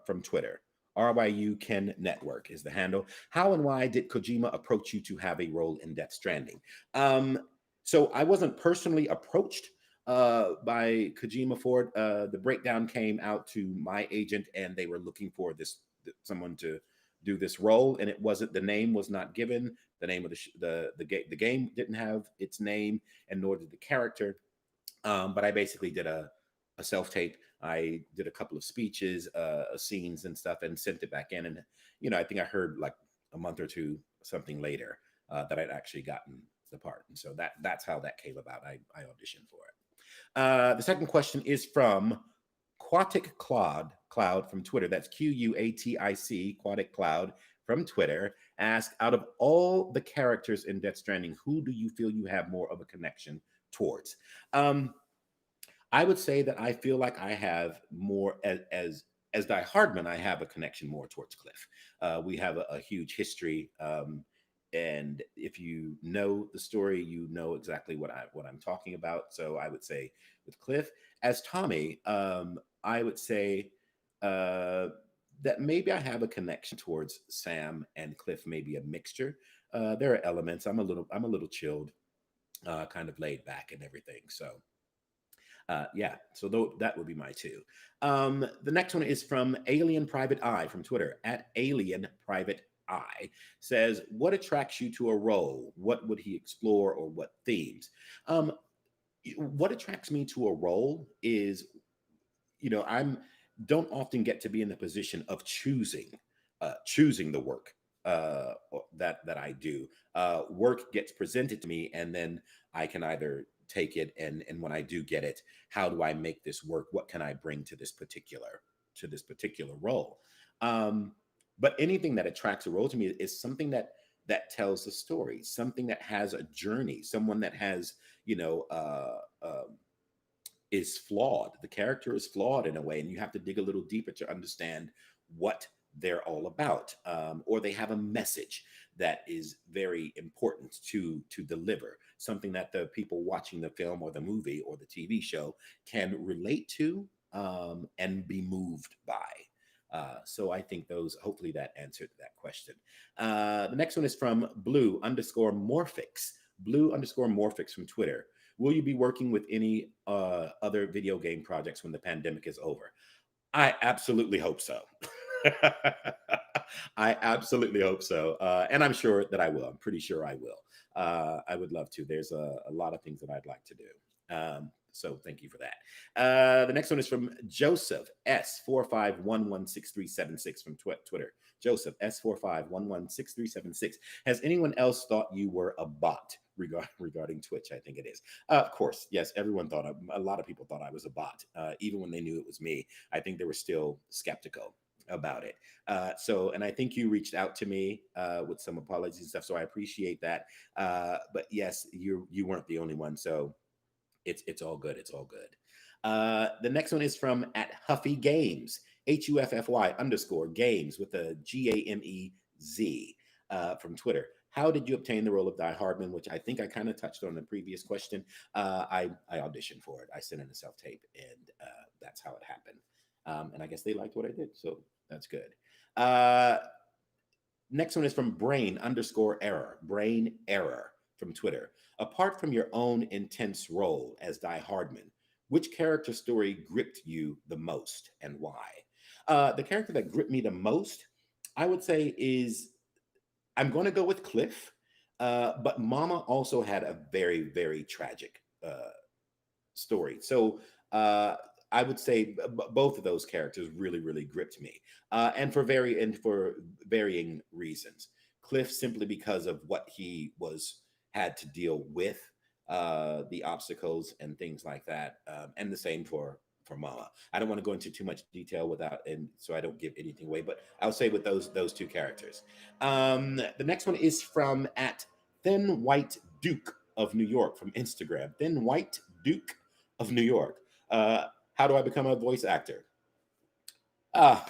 from Twitter. RYU Ken Network is the handle. How and why did Kojima approach you to have a role in Death Stranding? So I wasn't personally approached by Kojima for it. The breakdown came out to my agent, and they were looking for someone to do this role, and it wasn't, the name was not given. The name of the game didn't have its name, and nor did the character. But I basically did a self tape. I did a couple of speeches, scenes and stuff, and sent it back in. And I think I heard like a month or two something later that I'd actually gotten the part, and so that's how that came about. I auditioned for it. The second question is from Quatic Cloud from Twitter. That's Quatic Quatic Cloud from Twitter. Ask, out of all the characters in Death Stranding, who do you feel you have more of a connection towards? I would say that I feel like I have more as Die Hardman. I have a connection more towards Cliff. We have a huge history, and if you know the story, you know exactly what I'm talking about. So I would say with Cliff, as Tommie, I would say that maybe I have a connection towards Sam and Cliff, maybe a mixture. There are elements. I'm a little chilled, kind of laid back and everything. So yeah, so that would be my two. The next one is from Alien Private Eye from Twitter at Alien Private Eye. Says, what attracts you to a role? What would he explore, or what themes? Um, what attracts me to a role is, I'm don't often get to be in the position of choosing the work that I do. Work gets presented to me, and then I can either take it, and when I do get it, how do I make this work? What can I bring to this particular role? Um, but anything that attracts a role to me is something that tells a story, something that has a journey, someone that has is flawed. The character is flawed in a way, and you have to dig a little deeper to understand what they're all about, or they have a message that is very important to deliver, something that the people watching the film or the movie or the TV show can relate to, and be moved by. So I think those, hopefully that answered that question. The next one is from Blue underscore Morphix. Blue underscore Morphix from Twitter. Will you be working with any other video game projects when the pandemic is over? I absolutely hope so. I absolutely hope so. And I'm sure that I will. I'm pretty sure I will. I would love to. There's a lot of things that I'd like to do. So thank you for that. The next one is from Joseph S45116376 from Twitter. Joseph S45116376. Has anyone else thought you were a bot regarding Twitch? I think it is. Of course, yes. Everyone thought, a lot of people thought I was a bot, even when they knew it was me. I think they were still skeptical about it. And I think you reached out to me with some apologies and stuff. So I appreciate that. But yes, you weren't the only one. So it's all good. It's all good. The next one is from at Huffy Games, HUFFY underscore games with a GAMEZ from Twitter. How did you obtain the role of Die Hardman, which I think I kind of touched on the previous question. I auditioned for it. I sent in a self-tape, and that's how it happened. And I guess they liked what I did, so that's good. Next one is from Brain underscore error. Brain error from Twitter. Apart from your own intense role as Die Hardman, which character story gripped you the most and why? The character that gripped me the most, I would say, is, I'm going to go with Cliff, but Mama also had a very, very tragic story. So I would say both of those characters really, really gripped me, and for varying reasons. Cliff simply because of what he had to deal with, the obstacles and things like that, and the same for Mama. I don't want to go into too much detail and so I don't give anything away, but I'll say with those two characters. The next one is from at Thin White Duke of New York from Instagram. Thin White Duke of New York. How do I become a voice actor? Uh,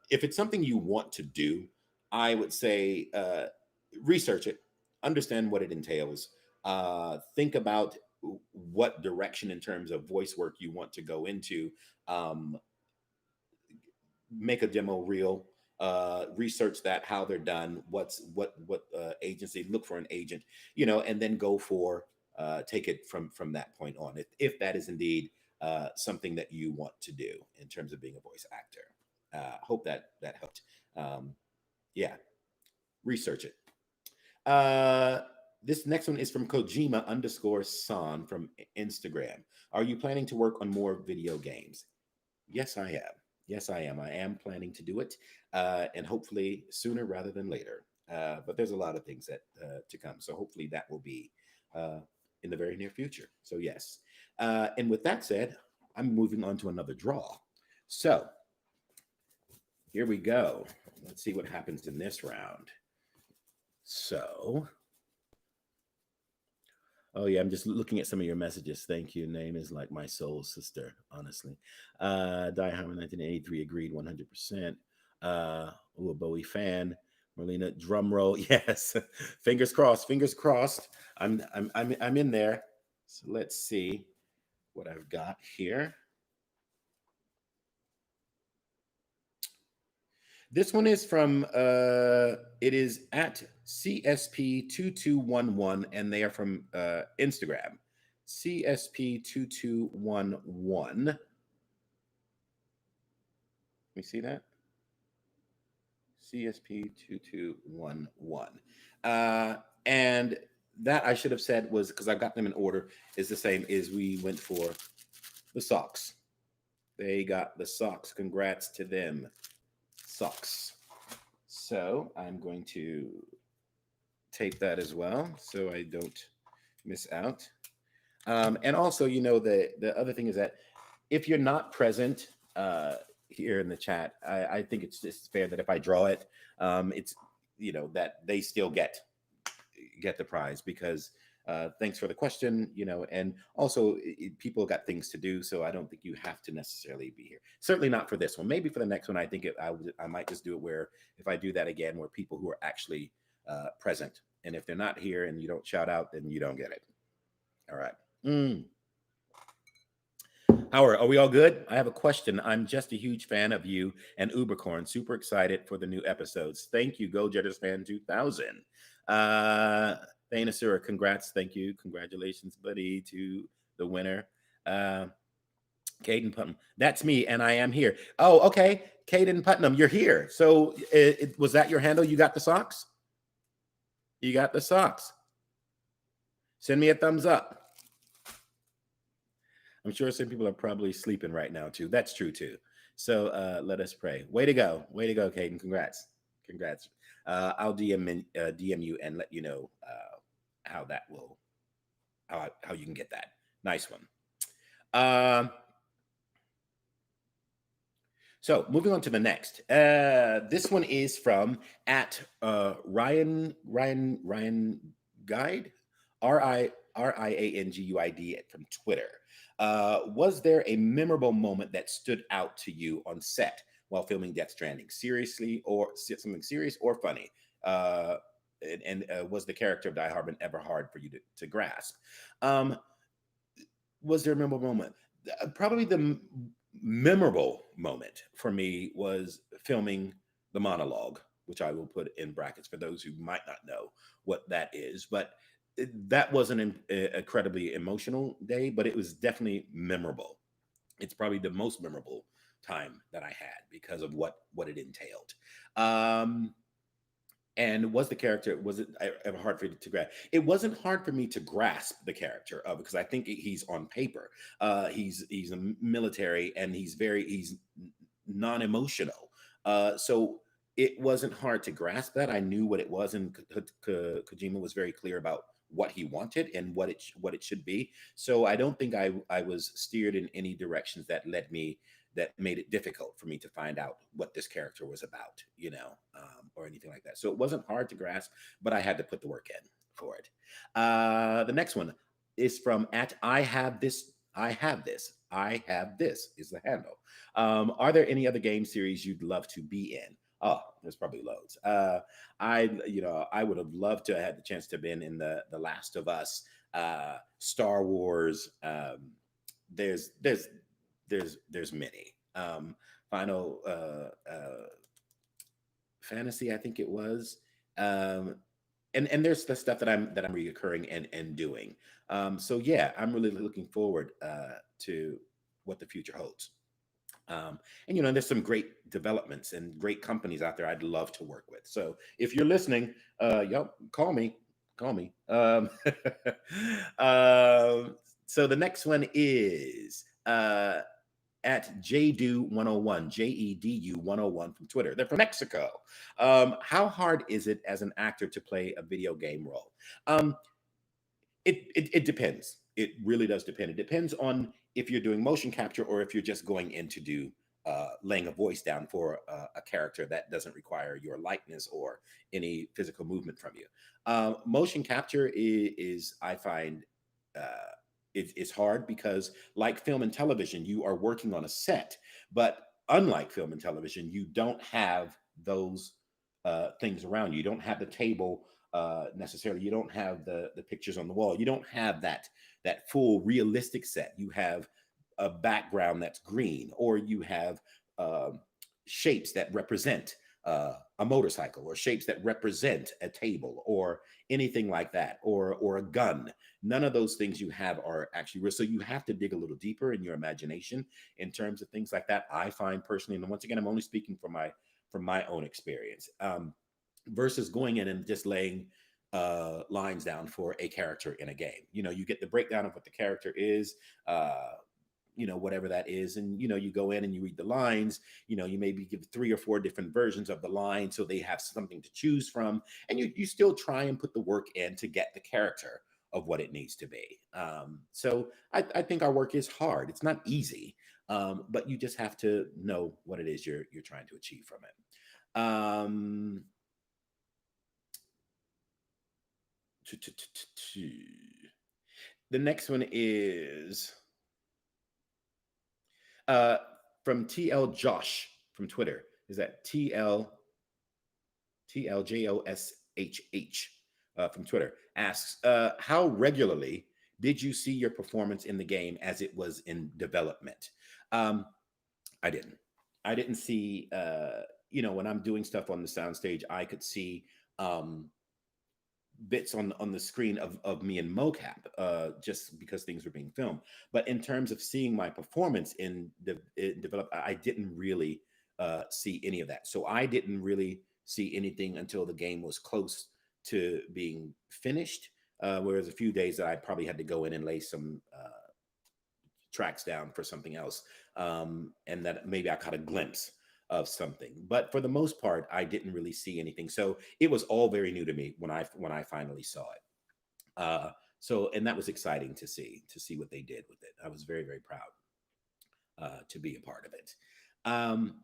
if it's something you want to do, I would say research it, understand what it entails, think about what direction in terms of voice work you want to go into, um, make a demo reel, research that, how they're done, what agency, look for an agent, and then go for take it from that point on. If that is indeed something that you want to do in terms of being a voice actor. Hope that helped. Yeah, research it. This next one is from Kojima underscore San from Instagram. Are you planning to work on more video games? Yes, I am. Yes, I am. I am planning to do it, and hopefully sooner rather than later. But there's a lot of things that to come. So hopefully that will be in the very near future. So yes. And with that said, I'm moving on to another draw. So here we go. Let's see what happens in this round. So, oh yeah, I'm just looking at some of your messages. Thank you. Name is like my soul sister, honestly. Die Hammer 1983 agreed 100%. A Bowie fan. Marlena, drum roll. Yes. Fingers crossed. Fingers crossed. I'm in there. So let's see what I've got here. This one is from it is at CSP2211, and they are from Instagram. CSP2211. Let me see that. CSP2211. And that I should have said was, because I've got them in order, is the same as we went for the socks. They got the socks. Congrats to them. Socks. So I'm going to tape that as well so I don't miss out. And also, the other thing is that if you're not present here in the chat, I think it's just fair that if I draw it, it's that they still get the prize, because Thanks for the question. And also people got things to do, so I don't think you have to necessarily be here. Certainly not for this one. Maybe for the next one, I think I might just do it where if I do that again, where people who are actually present, and if they're not here and you don't shout out, then you don't get it. All right. Mm. Howard, are we all good? I have a question. I'm just a huge fan of you and Ubercorn. Super excited for the new episodes. Thank you, Go Jetters Fan 2000. Uh, Dana Sura, congrats. Thank you. Congratulations, buddy, to the winner. Uh, Caden Putnam. That's me, and I am here. Oh, okay. Caden Putnam, you're here. So was that your handle? You got the socks? You got the socks. Send me a thumbs up. I'm sure some people are probably sleeping right now too. That's true too. So let us pray. Way to go, Caden. Congrats, congrats. I'll DM you and let you know how that will how you can get that. Nice one. So moving on to the next. This one is from at Ryan Guide, RIANGUID from Twitter. Was there a memorable moment that stood out to you on set while filming Death Stranding? Seriously, or something serious or funny? Was the character of Die Hardman ever hard for you to grasp? Was there a memorable moment? Probably the memorable moment for me was filming the monologue, which I will put in brackets for those who might not know what that is. But that wasn't an incredibly emotional day, but it was definitely memorable. It's probably the most memorable time that I had because of what it entailed. And was the character, was it ever hard for you to grasp? It wasn't hard for me to grasp the character of, because I think he's on paper. He's a military, and he's non-emotional. So it wasn't hard to grasp that. I knew what it was, and Kojima was very clear about what he wanted and what it should be. So I don't think I was steered in any directions that made it difficult for me to find out what this character was about, or anything like that. So it wasn't hard to grasp, but I had to put the work in for it. The next one is from at I have this. I have this. I have this is the handle. Are there any other game series you'd love to be in? Oh, there's probably loads. I would have loved to have had the chance to have been in the Last of Us, Star Wars. There's many. Final Fantasy, I think it was. And there's the stuff that I'm reoccurring and doing. So yeah, I'm really looking forward to what the future holds. And there's some great developments and great companies out there I'd love to work with. So if you're listening, y'all call me. So the next one is at JDU101, JEDU101 from Twitter. They're from Mexico. How hard is it as an actor to play a video game role? It depends. It really does depend. It depends on if you're doing motion capture or if you're just going in to do laying a voice down for a character that doesn't require your likeness or any physical movement from you. Motion capture is I find, it's hard because, like film and television, you are working on a set, but unlike film and television, you don't have those things around you. You don't have the table necessarily. You don't have the pictures on the wall. You don't have that full realistic set. You have a background that's green, or you have shapes that represent a motorcycle, or shapes that represent a table, or anything like that, or a gun. None of those things you have are actually real. So you have to dig a little deeper in your imagination in terms of things like that. I find personally, and once again, I'm only speaking from my own experience, versus going in and just laying lines down for a character in a game. You get the breakdown of what the character is, whatever that is. And, you go in and you read the lines, you maybe give 3 or 4 different versions of the line so they have something to choose from. And you still try and put the work in to get the character of what it needs to be. So I think our work is hard. It's not easy, but you just have to know what it is you're trying to achieve from it. The next one is uh, from TL Josh from Twitter. Is that TLJOSHH from Twitter? Asks, how regularly did you see your performance in the game as it was in development? Um, I didn't. I didn't see. When I'm doing stuff on the soundstage, I could see um, bits on the screen of me and Mocap, just because things were being filmed. But in terms of seeing my performance in develop, I didn't really see any of that. So I didn't really see anything until the game was close to being finished. Whereas a few days that I probably had to go in and lay some tracks down for something else, and that maybe I caught a glimpse of something. But for the most part, I didn't really see anything. So it was all very new to me when I finally saw it. And that was exciting to see what they did with it. I was very very proud to be a part of it. Um,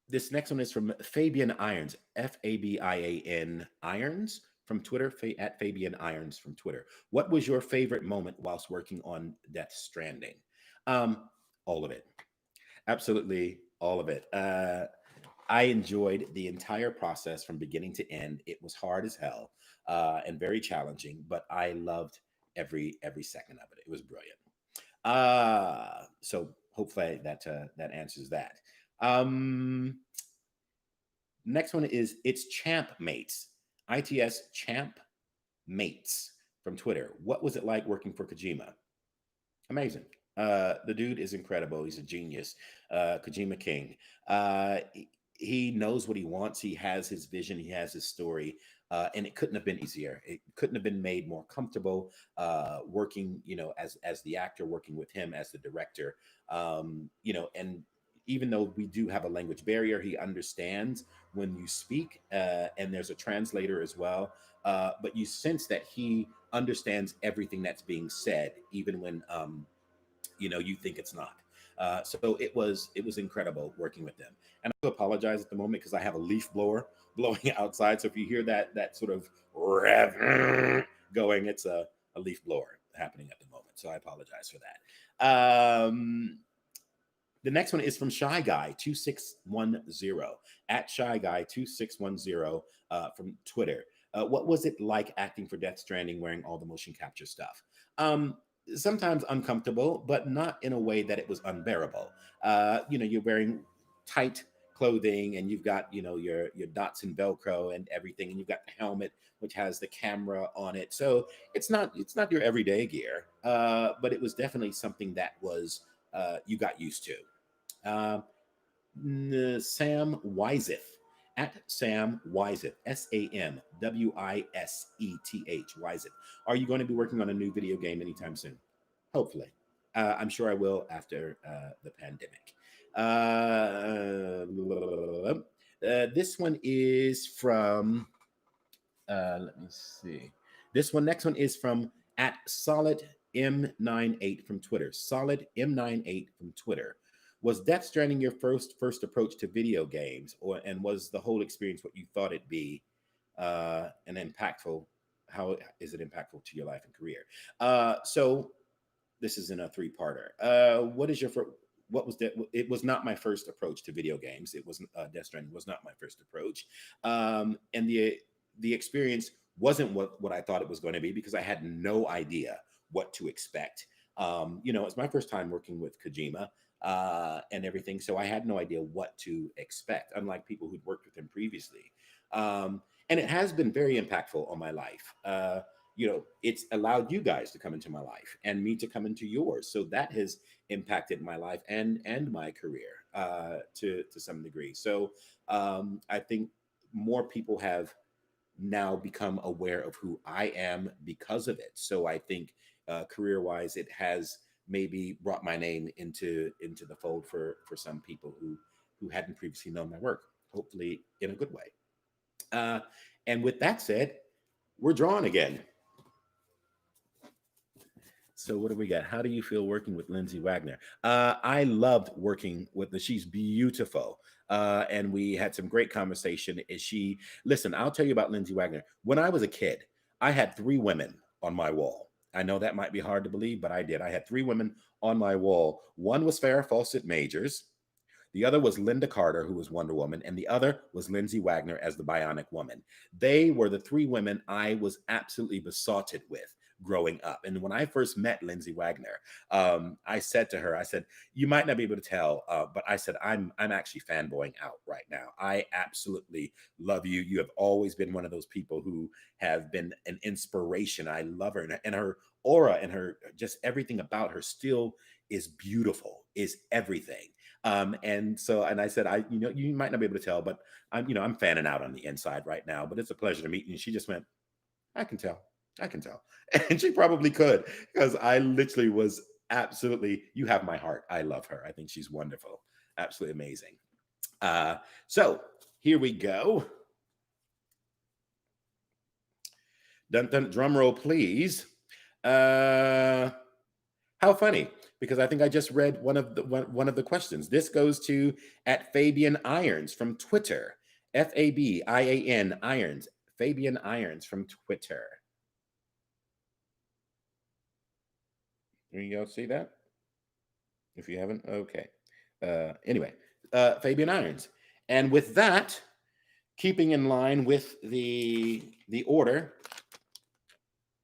this next one is from Fabian Irons, Fabian Irons from Twitter, at Fabian Irons from Twitter. What was your favorite moment whilst working on Death Stranding? Um, all of it. Absolutely all of it. I enjoyed the entire process from beginning to end. It was hard as hell, and very challenging, but I loved every second of it. It was brilliant. So hopefully that answers that. Um, Next one is it's Champ Mates, ITS Champ Mates from Twitter. What was it like working for Kojima? Amazing. The dude is incredible. He's a genius. Kojima King. He knows what he wants. He has his vision. He has his story. And it couldn't have been easier. It couldn't have been made more comfortable, working, as the actor, working with him as the director. And even though we do have a language barrier, he understands when you speak, and there's a translator as well. But you sense that he understands everything that's being said, even when you think it's not. So it was incredible working with them. And I do apologize at the moment because I have a leaf blower blowing outside. So if you hear that sort of rev going, it's a leaf blower happening at the moment. So I apologize for that. The next one is from Shy Guy 2610, at Shy Guy 2610, from Twitter. What was it like acting for Death Stranding wearing all the motion capture stuff? Um, Sometimes uncomfortable, but not in a way that it was unbearable. You're wearing tight clothing, and you've got your dots and Velcro and everything, and you've got the helmet which has the camera on it. So it's not your everyday gear, but it was definitely something that was you got used to. Uh, Sam Wiseth, at Sam Wiseth, SamWiseth, Wiseth. Are you going to be working on a new video game anytime soon? Hopefully. I'm sure I will after the pandemic. This one is from, let me see. Next one is from at Solid M98 from Twitter. Solid M98 from Twitter. Was Death Stranding your first approach to video games, and was the whole experience what you thought it'd be, and impactful? How is it impactful to your life and career? So this is in a three-parter. What was that? It was not my first approach to video games. It wasn't Death Stranding was not my first approach, and the experience wasn't what I thought it was going to be because I had no idea what to expect. It's my first time working with Kojima, and everything, so I had no idea what to expect. Unlike people who'd worked with him previously, and it has been very impactful on my life. It's allowed you guys to come into my life and me to come into yours. So that has impacted my life and my career, to some degree. So I think more people have now become aware of who I am because of it. So I think career wise, it has maybe brought my name into the fold for some people who hadn't previously known my work. Hopefully, in a good way. Uh, and with that said, we're drawn again. So what do we got? How do you feel working with Lindsay Wagner? I loved working with her. She's beautiful. And we had some great conversation. Is she listen, I'll tell you about Lindsay Wagner. When I was a kid, I had three women on my wall. I know that might be hard to believe, but I did. I had three women on my wall. One was Farrah Fawcett Majors. The other was Linda Carter, who was Wonder Woman, and the other was Lindsay Wagner as the Bionic Woman. They were the three women I was absolutely besotted with growing up. And when I first met Lindsay Wagner, I said to her, I said, "You might not be able to tell, but I said I'm actually fanboying out right now. I absolutely love you. You have always been one of those people who have been an inspiration. I love her, and her aura and her just everything about her still is beautiful, is everything." And I said, you might not be able to tell, but I'm fanning out on the inside right now, but it's a pleasure to meet you. And she just went, I can tell. I can tell. And she probably could, because I literally was absolutely, you have my heart. I love her. I think she's wonderful. Absolutely amazing. Uh, so here we go. Dun, dun, drum roll, please. Uh, How funny, because I think I just read one of the questions. This goes to at Fabian Irons from Twitter. Fabian Irons. Fabian Irons from Twitter. You all see that? If you haven't, okay. Anyway, Fabian Irons. And with that, keeping in line with the order,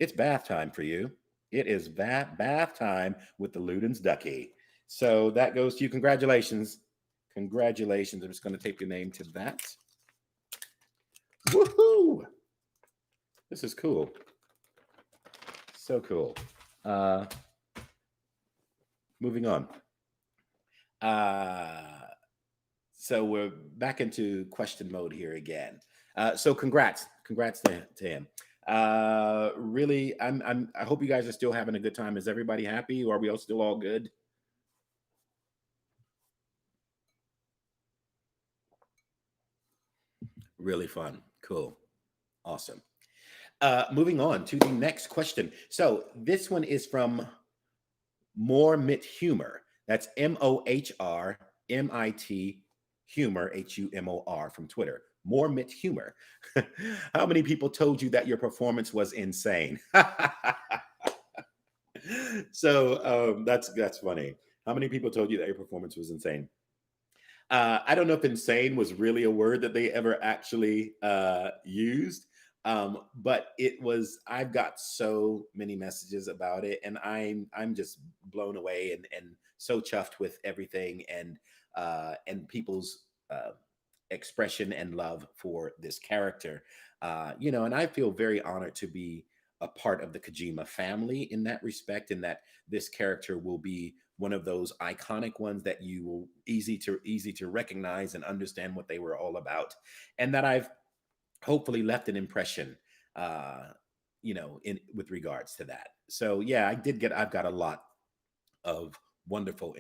it's bath time for you. It is bath time with the Ludens Ducky. So that goes to you. Congratulations. Congratulations. I'm just going to tape your name to that. Woohoo! This is cool. So cool. Uh, Moving on. Uh, so we're back into question mode here again. So congrats to him. Really, I hope you guys are still having a good time. Is everybody happy, or are we all still all good? Really fun. Cool. Awesome. Moving on to the next question. So this one is from More Mit Humor. That's MOHRMIT Humor, HUMOR from Twitter. More Mit Humor. How many people told you that your performance was insane? That's funny. How many people told you that your performance was insane? I don't know if insane was really a word that they ever actually used, but it was. I've got so many messages about it, and I'm just blown away and so chuffed with everything and people's expression and love for this character. And I feel very honored to be a part of the Kojima family in that respect, and that this character will be one of those iconic ones that you will easy to recognize and understand what they were all about, and that I've hopefully left an impression, in with regards to that. So yeah, I've got a lot of wonderful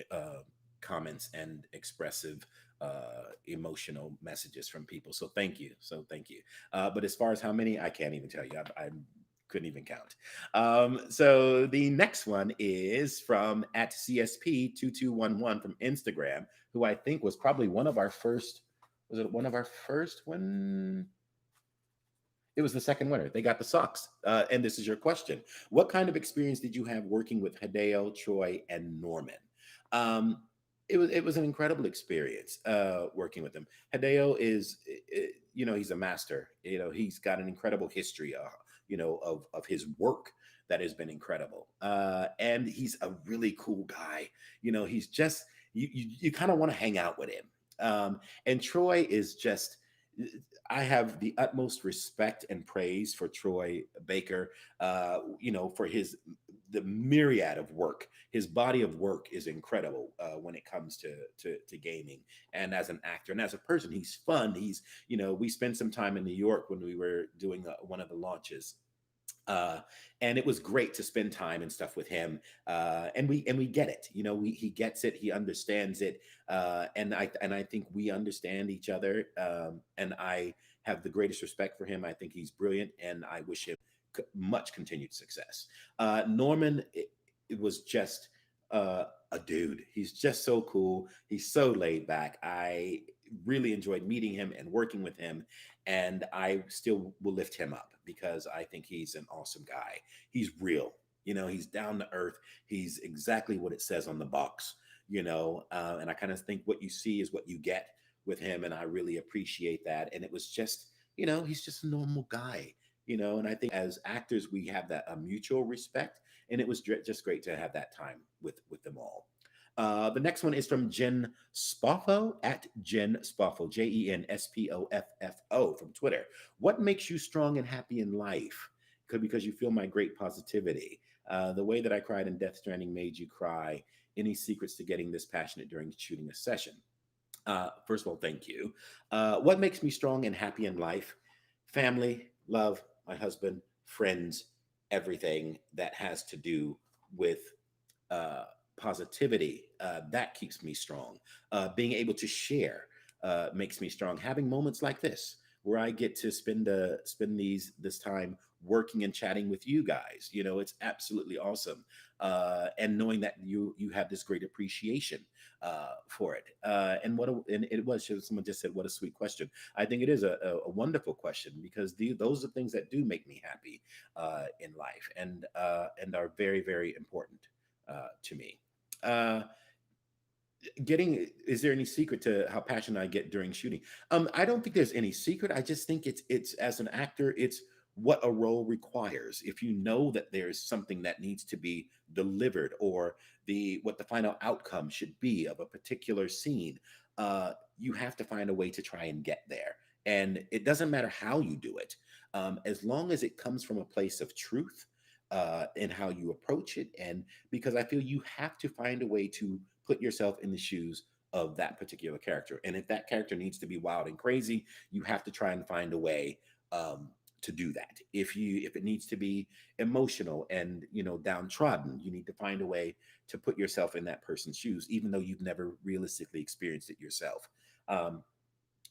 comments and expressive emotional messages from people. So thank you. So thank you. But as far as how many, I can't even tell you. I couldn't even count. So the next one is from at CSP2211 from Instagram, who I think was probably one of our first. Was it one of our first one? It was the second winner. They got the socks. And this is your question: what kind of experience did you have working with Hideo, Troy, and Norman? Um, it was an incredible experience working with them. Hideo is, he's a master. He's got an incredible history. Of his work that has been incredible. And he's a really cool guy. He's just you kind of want to hang out with him. And Troy is just I have the utmost respect and praise for Troy Baker, for the myriad of work. His body of work is incredible when it comes to gaming, and as an actor and as a person, he's fun. We spent some time in New York when we were doing one of the launches, uh, and it was great to spend time and stuff with him. And we get it. He gets it. He understands it. And I think we understand each other. And I have the greatest respect for him. I think he's brilliant, and I wish him much continued success. Norman, it was just a dude. He's just so cool. He's so laid back. really enjoyed meeting him and working with him, and I still will lift him up because I think he's an awesome guy. He's real, he's down to earth. He's exactly what it says on the box, and I kind of think what you see is what you get with him, and I really appreciate that. And it was just, he's just a normal guy, and I think as actors we have that a mutual respect, and it was just great to have that time with them all. The next one is from Jen Spoffo at Jen Spoffo, Jenspoffo from Twitter. What makes you strong and happy in life? Could because you feel my great positivity. The way that I cried in Death Stranding made you cry. Any secrets to getting this passionate during shooting a session? First of all, thank you. What makes me strong and happy in life? Family, love, my husband, friends, everything that has to do with uh, positivity. That keeps me strong. Being able to share makes me strong. Having moments like this where I get to spend this time working and chatting with you guys, it's absolutely awesome. And knowing that you have this great appreciation for it. And it was, someone just said, what a sweet question. I think it is a wonderful question because those are things that do make me happy in life, and are very, very important to me. Uh, is there any secret to how passionate I get during shooting? I don't think there's any secret. I just think it's as an actor, it's what a role requires. If you know that there's something that needs to be delivered, or what the final outcome should be of a particular scene, you have to find a way to try and get there. And it doesn't matter how you do it, as long as it comes from a place of truth in how you approach it. And because I feel you have to find a way to put yourself in the shoes of that particular character. And if that character needs to be wild and crazy, you have to try and find a way to do that. If it needs to be emotional and downtrodden, you need to find a way to put yourself in that person's shoes, even though you've never realistically experienced it yourself. Um,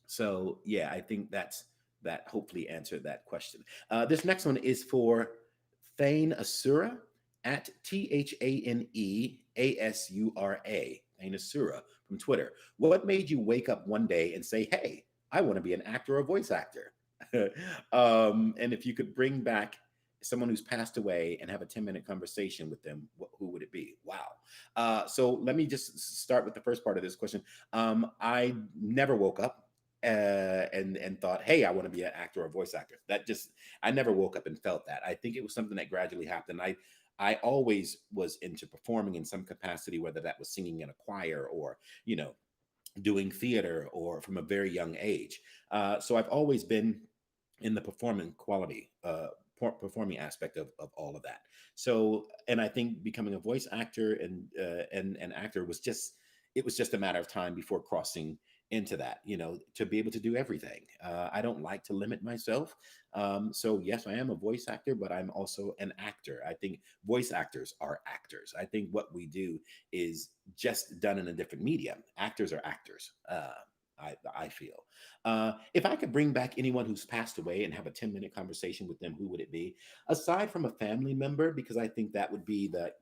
so yeah, I think that hopefully answered that question. This next one is for Thane Asura at ThaneAsura. Thane Asura from Twitter. What made you wake up one day and say, "Hey, I want to be an actor or voice actor"? And if you could bring back someone who's passed away and have a 10-minute conversation with them, who would it be? Wow. So let me just start with the first part of this question. I never woke up and thought, hey, I want to be an actor or voice actor. I never woke up and felt that. I think it was something that gradually happened. I always was into performing in some capacity, whether that was singing in a choir or, doing theater, or from a very young age. So I've always been in the performing aspect of all of that. So, and I think becoming a voice actor and an actor it was just a matter of time before crossing into that, to be able to do everything. I don't like to limit myself. So yes, I am a voice actor, but I'm also an actor. I think voice actors are actors. I think what we do is just done in a different medium. Actors are actors. I feel. If I could bring back anyone who's passed away and have a 10-minute conversation with them, who would it be? Aside from a family member, because I think that would be the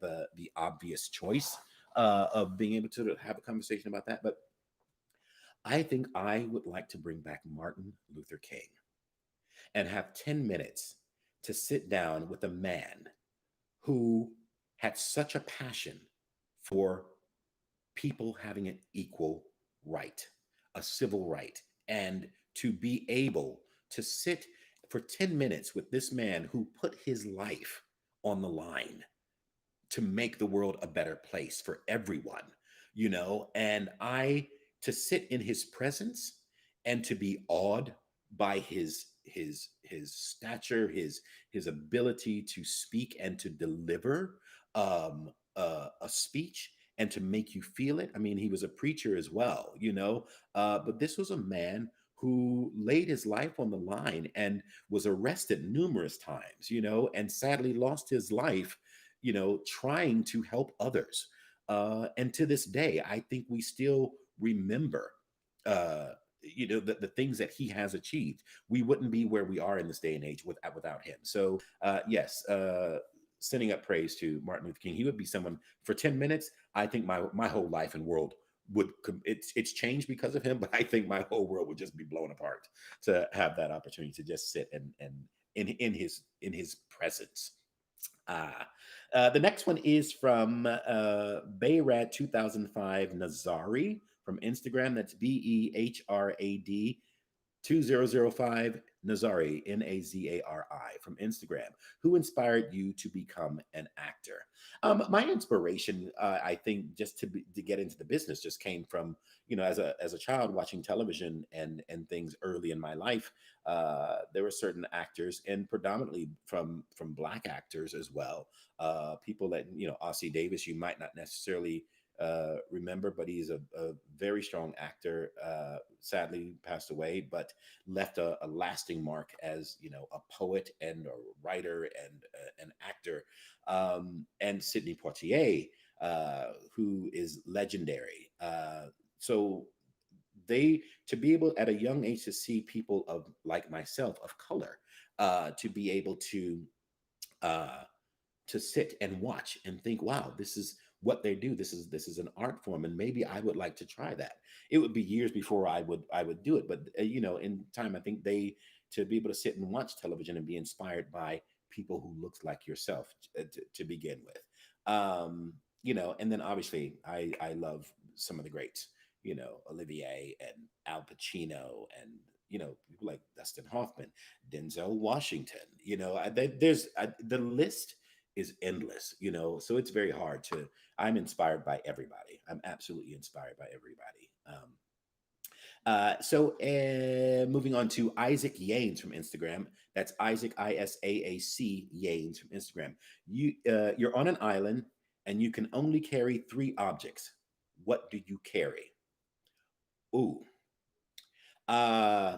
obvious choice of being able to have a conversation about that. But I think I would like to bring back Martin Luther King and have 10 minutes to sit down with a man who had such a passion for people having an equal right, a civil right, and to be able to sit for 10 minutes with this man who put his life on the line to make the world a better place for everyone, and to sit in his presence and to be awed by his stature, his ability to speak and to deliver a speech and to make you feel it. I mean, he was a preacher as well, but this was a man who laid his life on the line and was arrested numerous times, and sadly lost his life, trying to help others. And to this day, I think we still remember, the things that he has achieved. We wouldn't be where we are in this day and age without him. So, yes, sending up praise to Martin Luther King. He would be someone for 10 minutes. I think my whole life and world it's changed because of him, but I think my whole world would just be blown apart to have that opportunity to just sit and in his presence. Ah, the next one is from Bayrad 2005 Nazari from Instagram. That's BEHRAD 2005 Nazari, Nazari, from Instagram. Who inspired you to become an actor? My inspiration, I think, just to get into the business, just came from, as a child watching television and things early in my life. There were certain actors, and predominantly from Black actors as well. People that, Ossie Davis, you might not necessarily remember, but he's a very strong actor. Sadly, passed away, but left a lasting mark as, a poet and a writer and an actor. And Sidney Poitier, who is legendary. So they to be able at a young age to see people of like myself of color, to be able uh, to sit and watch and think, wow, this is what they do. This is an art form, and maybe I would like to try that. It would be years before I would do it, but in time, I think they to be able to sit and watch television and be inspired by people who looks like yourself, to begin with. And then obviously I love some of the greats, Olivier and Al Pacino, and people like Dustin Hoffman, Denzel Washington. The list is endless, so it's very hard to. I'm inspired by everybody. I'm absolutely inspired by everybody. Moving on to Isaac Yanes from Instagram. That's Isaac, Isaac Yanes from Instagram. You're on an island and you can only carry three objects. What do you carry? Ooh. uh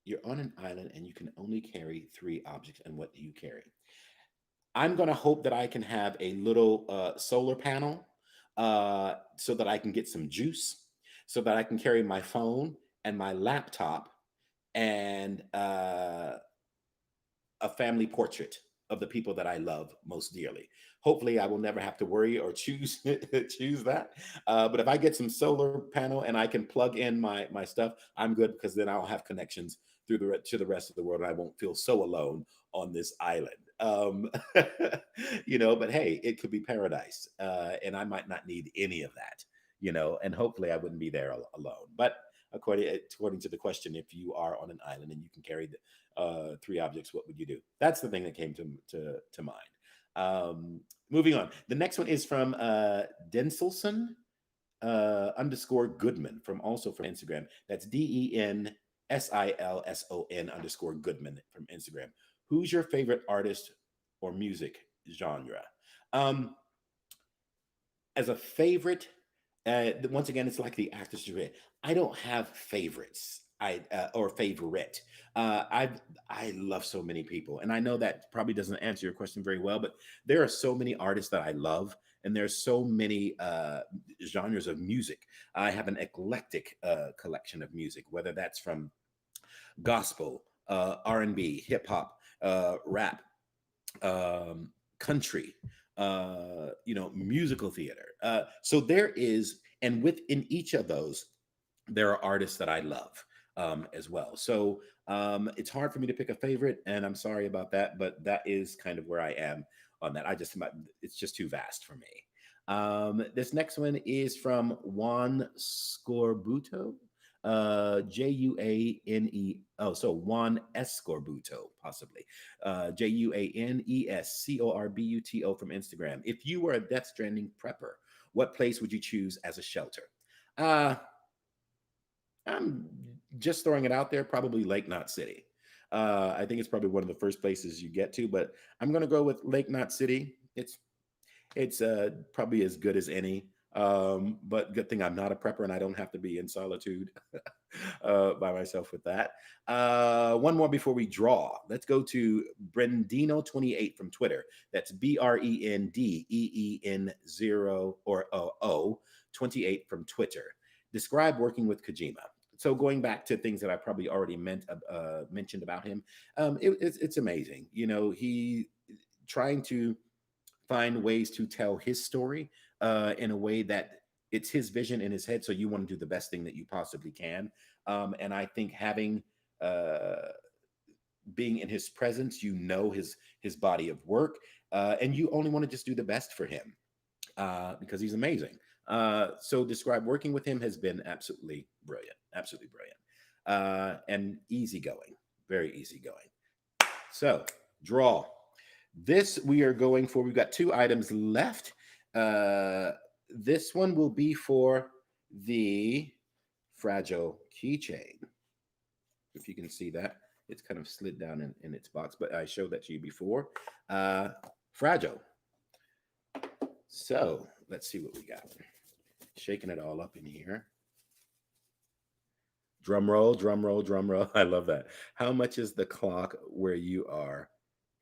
you're on an island and you can only carry three objects, and what do you carry? I'm going to hope that I can have a little solar panel, so that I can get some juice, so that I can carry my phone and my laptop, and a family portrait of the people that I love most dearly. Hopefully, I will never have to worry or choose choose that. But if I get some solar panel and I can plug in my stuff, I'm good, because then I'll have connections to the rest of the world, and I won't feel so alone on this island. But hey, it could be paradise, and I might not need any of that. And hopefully, I wouldn't be there alone. But according to the question, if you are on an island and you can carry three objects, what would you do? That's the thing that came to mind. Moving on. The next one is from Denselson underscore Goodman, from Instagram. That's DENSILSON underscore Goodman from Instagram. Who's your favorite artist or music genre? Um, as a favorite, once again, it's like the actors you read. I don't have favorites. Or favorite. I love so many people, and I know that probably doesn't answer your question very well, but there are so many artists that I love, and there's so many genres of music. I have an eclectic collection of music, whether that's from gospel, R&B, hip hop, rap, country, musical theater. So there is, and within each of those, there are artists that I love, as well. So it's hard for me to pick a favorite, and I'm sorry about that, but that is kind of where I am on that. It's just too vast for me. This next one is from Juan Scorbuto. June. Oh, so Juan Escorbuto, possibly. Juanescorbuto from Instagram. If you were a Death Stranding prepper, what place would you choose as a shelter? Uh, I'm just throwing it out there, probably Lake Knot City. I think it's probably one of the first places you get to, but I'm going to go with Lake Knot City. It's probably as good as any. But good thing I'm not a prepper and I don't have to be in solitude by myself with that. One more before we draw. Let's go to Brendino28 from Twitter. That's BRENDEEN 0 or 28 from Twitter. Describe working with Kojima. So going back to things that I probably already mentioned about him, it's amazing. He trying to find ways to tell his story in a way that it's his vision in his head, so you want to do the best thing that you possibly can. And I think having uh, being in his presence, his body of work, and you only want to just do the best for him because he's amazing. So describe working with him has been absolutely brilliant, and easygoing, very easygoing. So draw. This we are going for. We've got two items left. Uh, this one will be for the fragile keychain. If you can see that, it's kind of slid down in its box, but I showed that to you before. Fragile. So let's see what we got. Shaking it all up in here. Drum roll, drum roll, drum roll. I love that. How much is the clock where you are?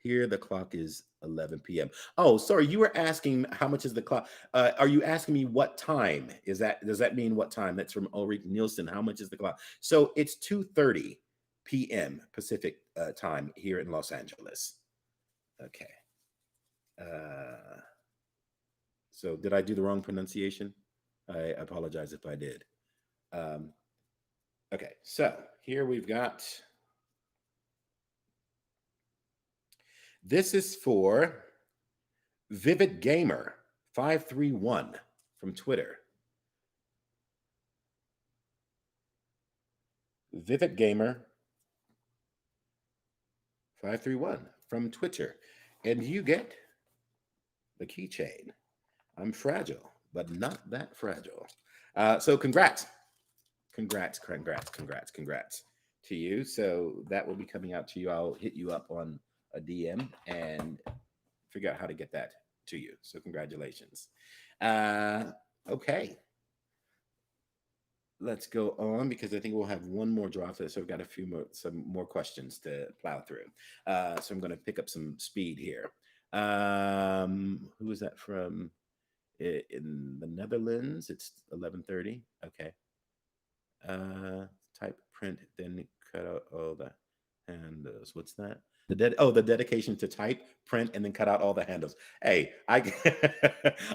Here, the clock is 11 p.m. Oh, sorry. You were asking how much is the clock? Are you asking me what time? Does that mean what time? That's from Ulrich Nielsen. How much is the clock? So it's 2:30 p.m. Pacific time here in Los Angeles. Okay. Uh, so did I do the wrong pronunciation? I apologize if I did. Um, okay, so here we've got. This is for Vivid Gamer 531 from Twitter. Vivid Gamer 531 from Twitter. And you get the keychain. I'm fragile, but not that fragile. So congrats. Congrats to you. So that will be coming out to you. I'll hit you up on a DM and figure out how to get that to you. So congratulations. Okay. Let's go on because I think we'll have one more draw after this. So I've got some more questions to plow through. So I'm going to pick up some speed here. Who is that from? In the Netherlands, it's 11:30. Okay. Type print, then cut out all the handles. What's that? The dedication to type, print, and then cut out all the handles. Hey, I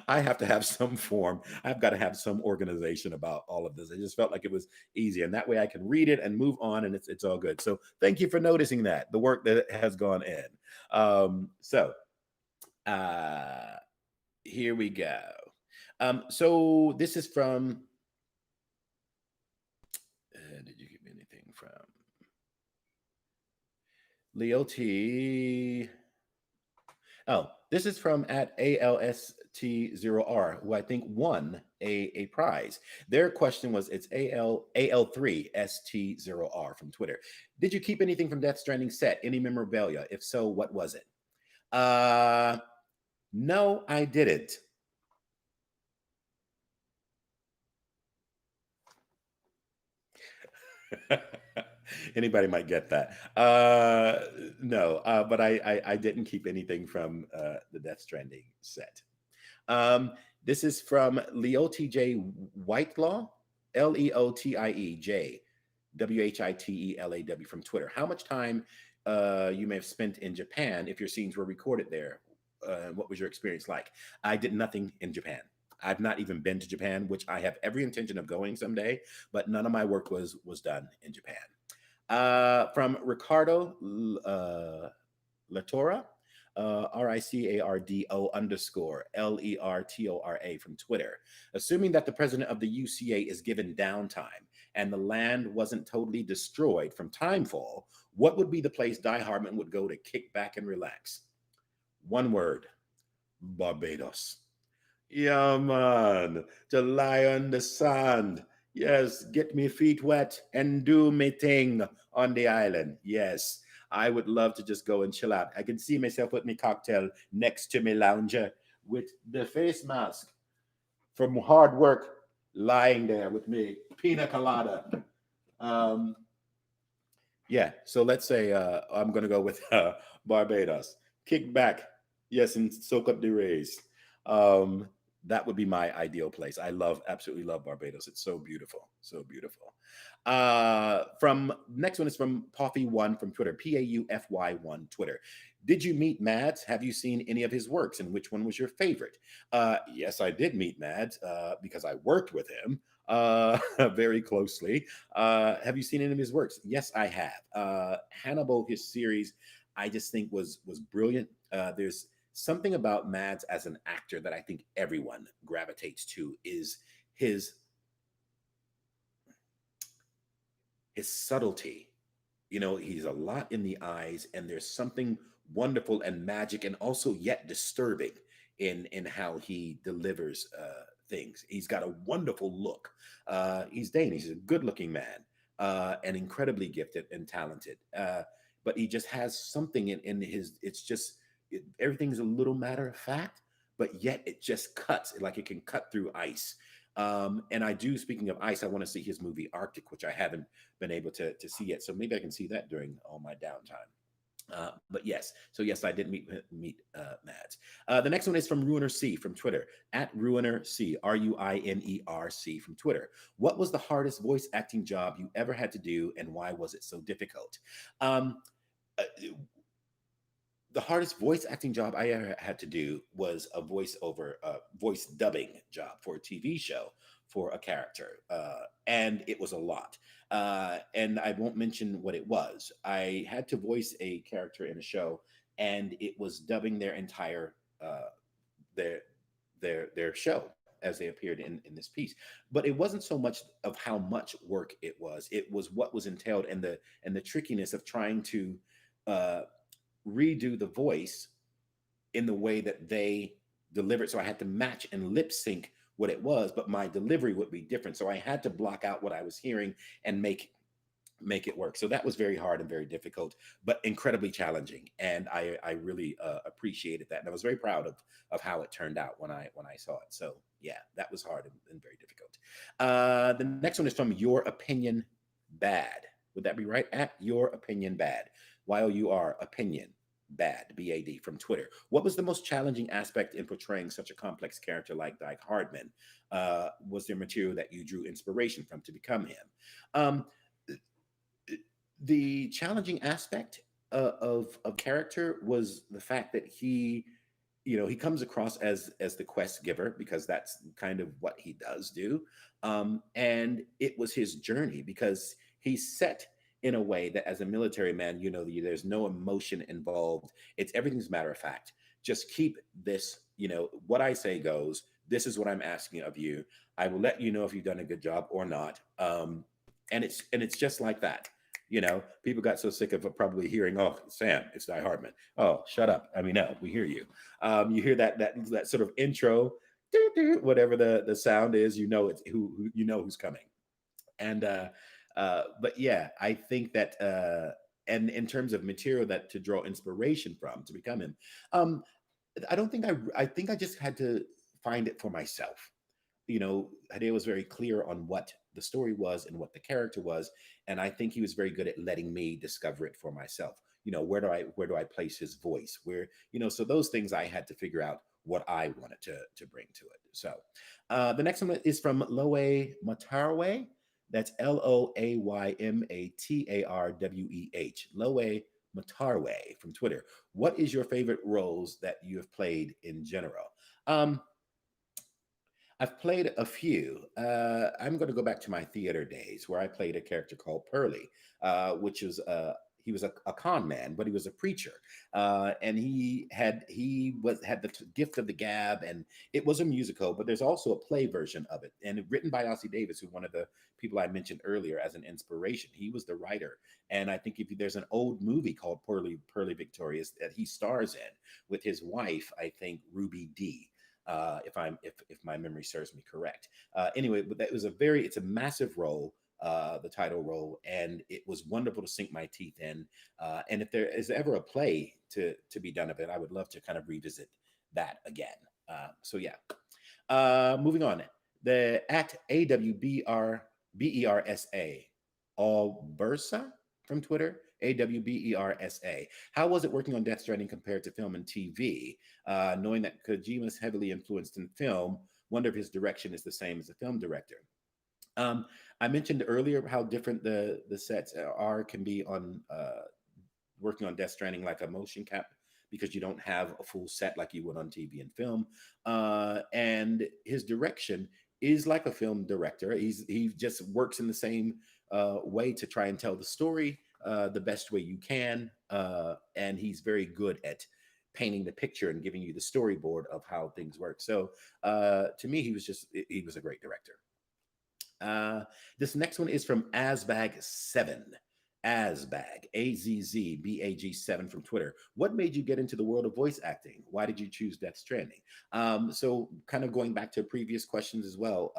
I have to have some form. I've got to have some organization about all of this. I just felt like it was easy, and that way I can read it and move on, and it's all good. So thank you for noticing that the work that has gone in. So here we go. So this is from. Did you give me anything from Leo T? Oh, this is from at ALST0R, who I think won a prize. Their question was, it's AL3ST0R from Twitter. Did you keep anything from Death Stranding set? Any memorabilia? If so, what was it? No, I didn't. Anybody might get that. No, but I didn't keep anything from the Death Stranding set. This is from Leotie Whitelaw, Leotie Whitelaw from Twitter. How much time you may have spent in Japan if your scenes were recorded there? What was your experience like? I did nothing in Japan. I've not even been to Japan, which I have every intention of going someday, but none of my work was done in Japan. From Ricardo Latora, RICARDO_LERTORA from Twitter. Assuming that the president of the UCA is given downtime and the land wasn't totally destroyed from Timefall, what would be the place Die Hardman would go to kick back and relax? One word: Barbados. Yeah, man. To lie on the sand. Yes, get me feet wet and do me thing on the island. Yes, I would love to just go and chill out. I can see myself with my cocktail next to me lounger with the face mask from hard work lying there with me. Pina colada. Yeah, so let's say I'm going to go with Barbados. Kick back. Yes, and soak up the rays. That would be my ideal place. Absolutely love Barbados. It's so beautiful, so beautiful. From next one is from Puffy1 from Twitter, PAUFY1 Twitter. Did you meet Mads? Have you seen any of his works, and which one was your favorite? Yes, I did meet Mads because I worked with him very closely. Have you seen any of his works? Yes, I have. Hannibal, his series, I just think was brilliant. There's something about Mads as an actor that I think everyone gravitates to is his his subtlety. You know, he's a lot in the eyes, and there's something wonderful and magic, and also yet disturbing in how he delivers things. He's got a wonderful look. He's Danish. He's a good-looking man, and incredibly gifted and talented. But he just has something in his. It's just everything's a little matter of fact, but yet it just cuts like it can cut through ice. And I do. Speaking of ice, I want to see his movie Arctic, which I haven't been able to see it. So maybe I can see that during all my downtime. But yes, so yes, I did meet Mads. The next one is from Ruiner C from Twitter at Ruiner C, Ruinerc from Twitter. What was the hardest voice acting job you ever had to do, and why was it so difficult? Um, uh, the hardest voice acting job I ever had to do was a voiceover, voice dubbing job for a TV show for a character, and it was a lot. And I won't mention what it was. I had to voice a character in a show, and it was dubbing their entire their their show as they appeared in this piece. But it wasn't so much of how much work it was; it was what was entailed and the trickiness of trying to. Uh, Redo the voice in the way that they delivered. So I had to match and lip sync what it was, but my delivery would be different. So I had to block out what I was hearing and make it work. So that was very hard and very difficult, but incredibly challenging. And I really appreciated that, and I was very proud of how it turned out when I saw it. So yeah, that was hard and very difficult. The next one is from Your Opinion Bad. Would that be right? At Your Opinion Bad. YOUR Opinion Bad, BAD from Twitter. What was the most challenging aspect in portraying such a complex character like Dyke Hardman? Was there material that you drew inspiration from to become him? Um, the challenging aspect of character was the fact that he comes across as the quest giver because that's kind of what he does do, and it was his journey because he's set in a way that as a military man, there's no emotion involved. It's everything's matter of fact. Just keep this, what I say goes. This is what I'm asking of you. I will let you know if you've done a good job or not. And it's just like that. People got so sick of probably hearing, "Oh, Sam, it's Die Hardman." Oh, shut up. I mean, no, we hear you. You hear that sort of intro, whatever the sound is. It's who who's coming. And but yeah, I think that and in terms of material that to draw inspiration from to become him, um, I don't think I think I just had to find it for myself. Hideo was very clear on what the story was and what the character was, and I think he was very good at letting me discover it for myself. Where do I place his voice? So those things I had to figure out what I wanted to bring to it. So the next one is from Loe Matarwe. That's LoayMatarweh. Loe Matarwe from Twitter. What is your favorite roles that you have played in general? Um, I've played a few. I'm going to go back to my theater days where I played a character called Pearly, which was he was a con man, but he was a preacher, and he had the gift of the gab, and it was a musical. But there's also a play version of it, and written by Ossie Davis, who one of the people I mentioned earlier as an inspiration. He was the writer, and I think if there's an old movie called Pearly Victorious that he stars in with his wife, I think Ruby D, if my memory serves me correct. Anyway, but that was it's a massive role, the title role, and it was wonderful to sink my teeth in. And if there is ever a play to be done of it, I would love to kind of revisit that again. So yeah. Moving on. The at AWBRBERSA, all Bursa from Twitter. AWBERSA. How was it working on Death Stranding compared to film and TV? Knowing that Kojima's heavily influenced in film, wonder if his direction is the same as the film director. Um, I mentioned earlier how different the sets can be on working on Death Stranding, like a because you don't have a full set like you would on TV and film. And his direction is like a film director. He just works in the same way to try and tell the story the best way you can, and he's very good at painting the picture and giving you the storyboard of how things work. So to me, he was a great director. Uh, this next one is from Azbag7. Azbag, AZZBAG7 from Twitter. What made you get into the world of voice acting? Why did you choose Death Stranding? So, kind of going back to previous questions as well,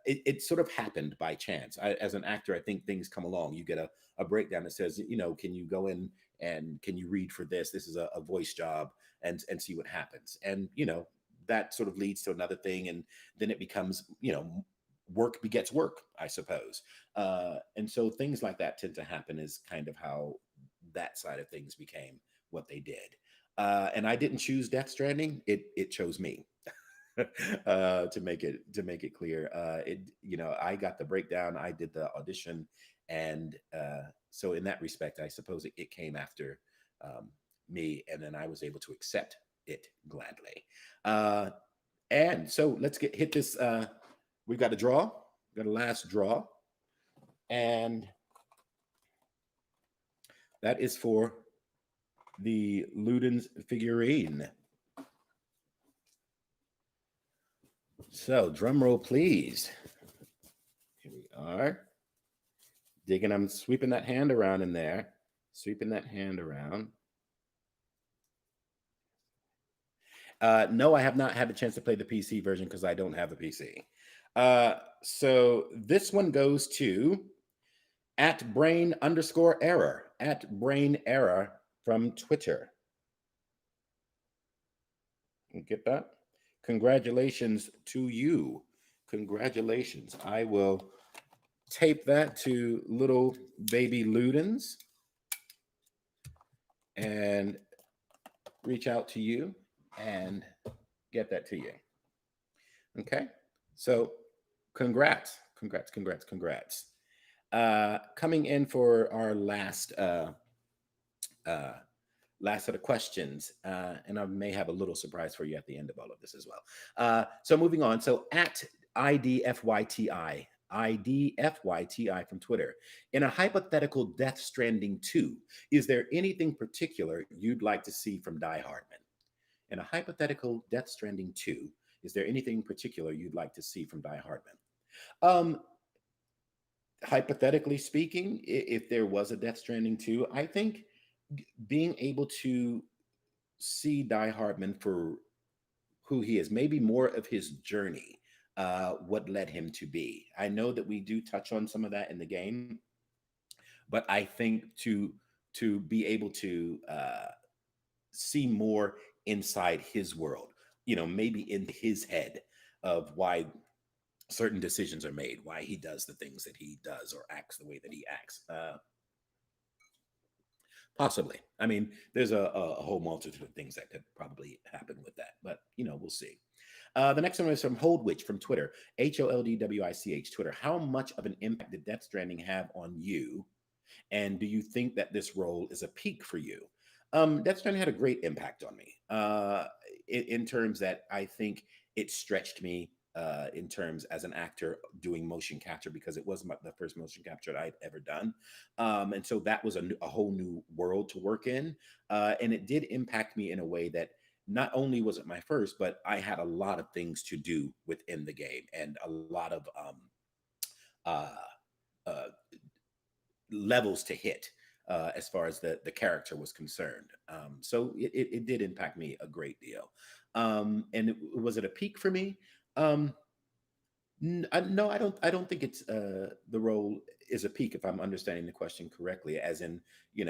it sort of happened by chance. As an actor, I think things come along. You get a breakdown that says, can you go in and can you read for this? This is a voice job, and see what happens. And, that sort of leads to another thing. And then it becomes, work begets work, I suppose. And so things like that tend to happen, is kind of how that side of things became what they did. And I didn't choose Death Stranding; it chose me. To make it clear, I got the breakdown, I did the audition, and so in that respect, I suppose it came after um, me, and then I was able to accept it gladly. Uh, and so let's hit this. We've got a draw. We've got a last draw. And that is for the Ludens figurine. So, drum roll, please. Here we are. Digging, I'm sweeping that hand around in there. Sweeping that hand around. No, I have not had a chance to play the PC version because I don't have a PC. So this one goes to at brain underscore error, at brain error from Twitter. You get that? Congratulations to you. Congratulations. I will tape that to little baby Ludens and reach out to you and get that to you. Okay? So, congrats. Coming in for our uh, last set of questions, and I may have a little surprise for you at the end of all of this as well. So moving on. So at IDFYTI from Twitter. In a hypothetical Death Stranding 2, is there anything particular you'd like to see from Die Hardman? In a hypothetical Death Stranding 2, is there anything particular you'd like to see from Die Hardman? Um, Hypothetically speaking, if there was a Death Stranding 2, I think being able to see Die Hardman for who he is, maybe more of his journey, what led him to be. I know that we do touch on some of that in the game, but I think to be able to see more inside his world, maybe in his head of why certain decisions are made, why he does the things that he does or acts the way that he acts. Possibly. I mean, there's a whole multitude of things that could probably happen with that, but we'll see. The next one is from Holdwich from Twitter, HOLDWICH Twitter. How much of an impact did Death Stranding have on you? And do you think that this role is a peak for you? Death Stranding had a great impact on me in terms that I think it stretched me in terms as an actor doing motion capture, because it wasn't the first motion capture I'd ever done. And so that was a whole new world to work in. And it did impact me in a way that not only was it my first, but I had a lot of things to do within the game and a lot of uh, uh, levels to hit as far as the character was concerned. So it did impact me a great deal. And was it a peak for me? Um, no, I don't think it's the role is a peak, if I'm understanding the question correctly. As in,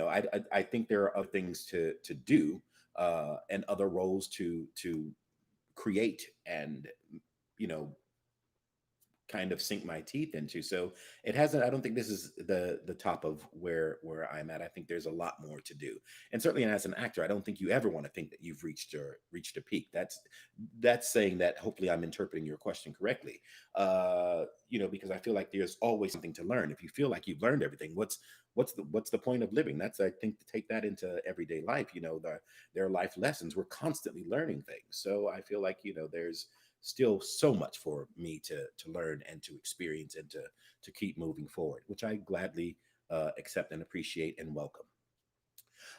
I think there are other things to do and other roles to create and you know kind of sink my teeth into. So it hasn't. I don't think this is the top of where I'm at. I think there's a lot more to do. And certainly as an actor, I don't think you ever want to think that you've reached a peak. That's saying that hopefully I'm interpreting your question correctly. Because I feel like there's always something to learn. If you feel like you've learned everything, what's the point of living? That's, I think, to take that into everyday life. There are life lessons. We're constantly learning things. So I feel like there's still so much for me to learn and to experience and to keep moving forward, which I gladly accept and appreciate and welcome.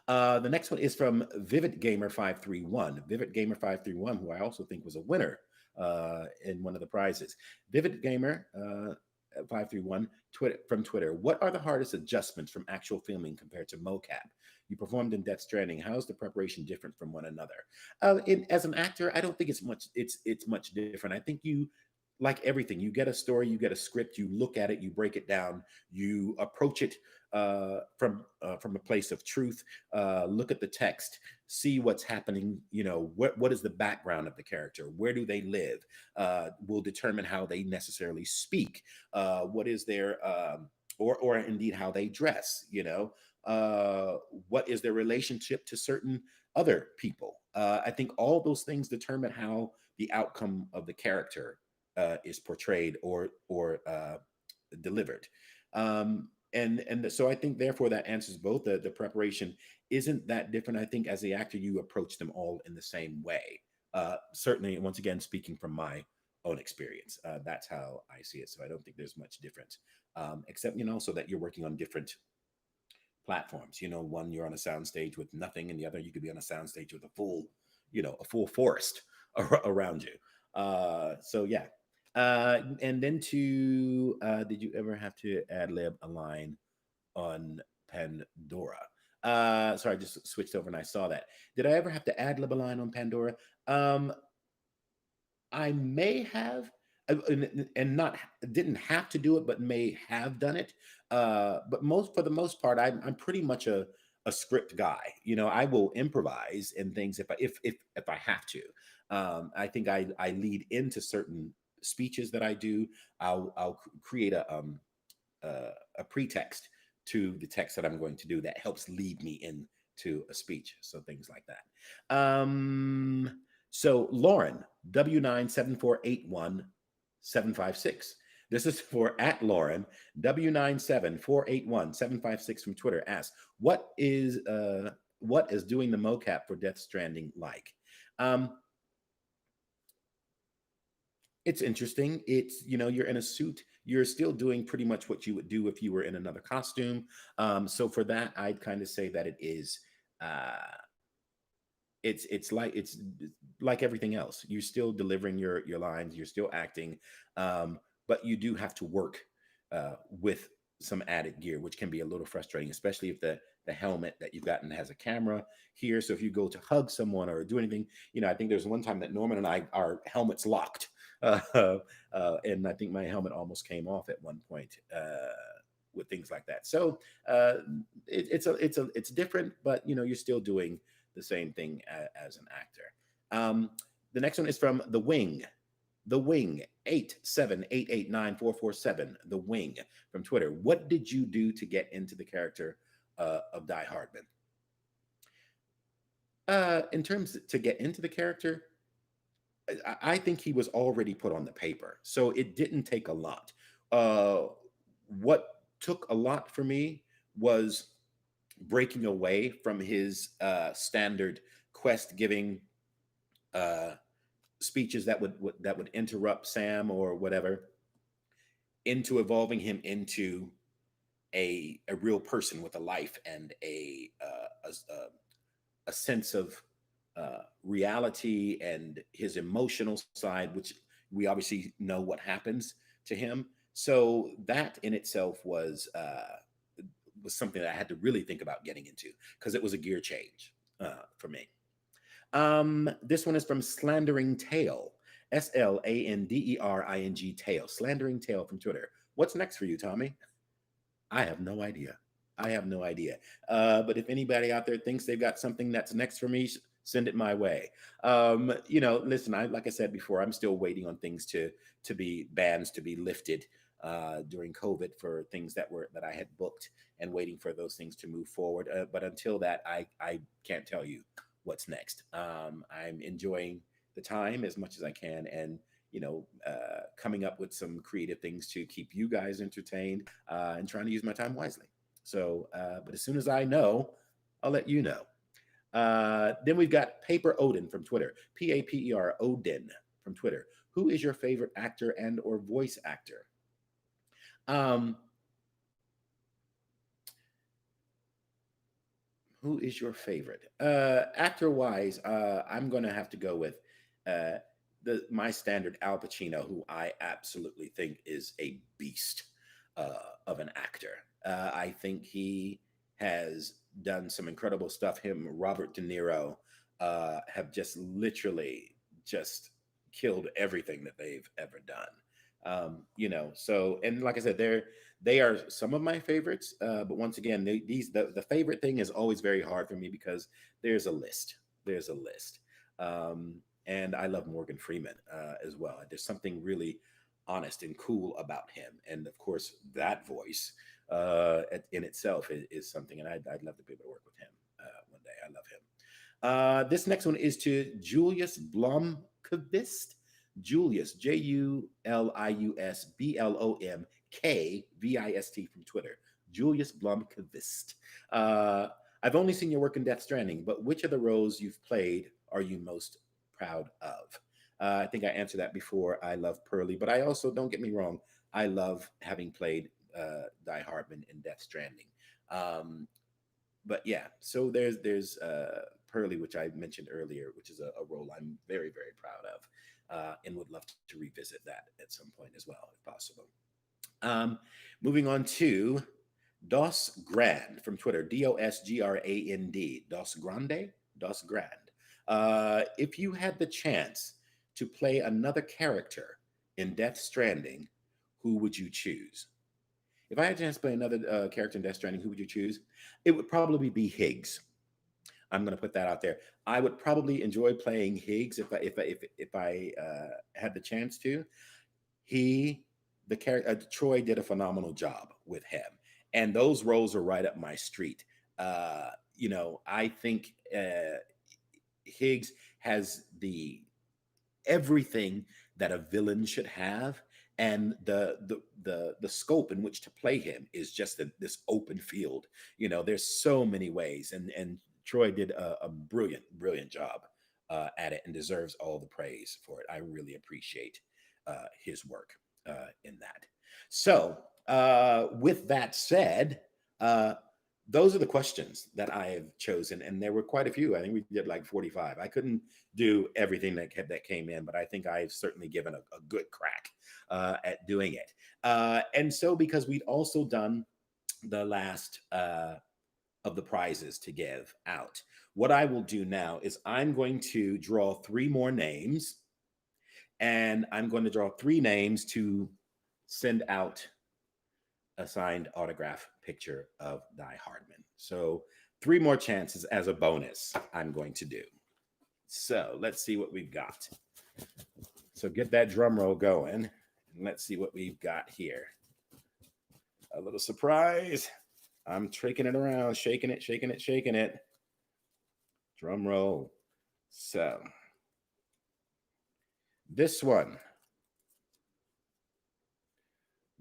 The next one is from Vivid Gamer 531. Vivid Gamer 531, who I also think was a winner in one of the prizes. Vivid Gamer 531 from Twitter. What are the hardest adjustments from actual filming compared to mocap? You performed in Death Stranding. How is the preparation different from one another? As an actor, I don't think it's much. It's much different. I think you, like everything, you get a story, you get a script, you look at it, you break it down, you approach it from a place of truth. Look at the text, see what's happening. What is the background of the character? Where do they live? Will determine how they necessarily speak. What is their or indeed how they dress. What is their relationship to certain other people? I think all those things determine how the outcome of the character is portrayed or delivered. So I think therefore that answers both. The preparation isn't that different. I think as the actor, you approach them all in the same way. Certainly, once again, speaking from my own experience, that's how I see it. So I don't think there's much difference, except so that you're working on different platforms. One, you're on a soundstage with nothing, and the other, you could be on a soundstage with a full forest around you. So yeah. And then did you ever have to ad lib a line on Pandora? Sorry, I just switched over and I saw that. Did I ever have to ad lib a line on Pandora? Um, I may have, and not didn't have to do it, but may have done it. But for the most part, I'm pretty much a script guy. I will improvise in things if I have to. I think I lead into certain speeches that I do. I'll create a pretext to the text that I'm going to do that helps lead me into a speech. So things like that. So Lauren, W97481 756. This is for at Lauren, W97481 756 from Twitter, asks, what is doing the mocap for Death Stranding like? Um, it's interesting. You're in a suit. You're still doing pretty much what you would do if you were in another costume. So for that, I'd kind of say that it is. Uh, it's like everything else. You're still delivering your lines. You're still acting, but you do have to work with some added gear, which can be a little frustrating, especially if the helmet that you've gotten has a camera here. So if you go to hug someone or do anything, I think there's one time that Norman and I, our helmets locked, and I think my helmet almost came off at one point. With things like that. So it's different, but you're still doing the same thing as an actor. The next one is from The Wing. The Wing, 878894447. The Wing from Twitter. What did you do to get into the character of Die Hardman? In terms to get into the character, I think he was already put on the paper. So it didn't take a lot. What took a lot for me was breaking away from his standard quest giving uh, speeches that would interrupt Sam or whatever, into evolving him into a real person with a life and a sense of reality, and his emotional side, which we obviously know what happens to him. So that in itself was something that I had to really think about getting into, because it was a gear change for me. This one is from Slandering Tale, Slandering Tale, Slandering Tale from Twitter. What's next for you, Tommie? I have no idea. I have no idea. But if anybody out there thinks they've got something that's next for me, send it my way. Listen, I like I said before, I'm still waiting on things to be bans to be lifted during COVID for things that I had booked, and waiting for those things to move forward. But until that, I can't tell you what's next. I'm enjoying the time as much as I can, and coming up with some creative things to keep you guys entertained, and trying to use my time wisely. So, but as soon as I know, I'll let you know. Then we've got Paper Odin from Twitter, Paper Odin from Twitter. Who is your favorite actor and or voice actor? Um, who is your favorite? Actor wise, I'm gonna have to go with uh, my standard Al Pacino, who I absolutely think is a beast of an actor. I think he has done some incredible stuff. Him, Robert De Niro, have just literally just killed everything that they've ever done. So, and like I said, they are some of my favorites. But once again, the favorite thing is always very hard for me because there's a list. There's a list. And I love Morgan Freeman as well. There's something really honest and cool about him, and of course, that voice in itself is something. And I'd love to be able to work with him one day. I love him. This next one is to Julius Blomkvist. Julius, JuliusBlomkvist from Twitter. Julius Blomkvist. I've only seen your work in Death Stranding, but which of the roles you've played are you most proud of? I think I answered that before. I love Pearlie, but I also, don't get me wrong, I love having played Die Hardman in Death Stranding. But yeah, so there's Pearlie, which I mentioned earlier, which is a role I'm very very proud of, and would love to revisit that at some point as well, if possible. Um, Moving on to Dos Grand from Twitter, DOSGRAND, Dos Grande, Dos Grand. If you had the chance to play another character in Death Stranding, who would you choose? If I had a chance to play another character in Death Stranding, who would you choose? It would probably be Higgs. I'm going to put that out there. I would probably enjoy playing Higgs if I had the chance to. He, the character Troy, did a phenomenal job with him, and those roles are right up my street. I think Higgs has the everything that a villain should have, and the scope in which to play him is just this open field. There's so many ways, and Troy did a brilliant job at it, and deserves all the praise for it. I really appreciate his work in that. So, with that said, uh, those are the questions that I have chosen, and there were quite a few. I think we did like 45. I couldn't do everything that came in, but I think I've certainly given a good crack at doing it. And so, because we'd also done the last of the prizes to give out, what I will do now is I'm going to draw three more names, and I'm going to draw three names to send out a signed autograph picture of Die Hardman. So three more chances as a bonus I'm going to do. So let's see what we've got. So get that drum roll going, and let's see what we've got here. A little surprise. I'm shaking it around, shaking it, shaking it, shaking it. Drum roll. So this one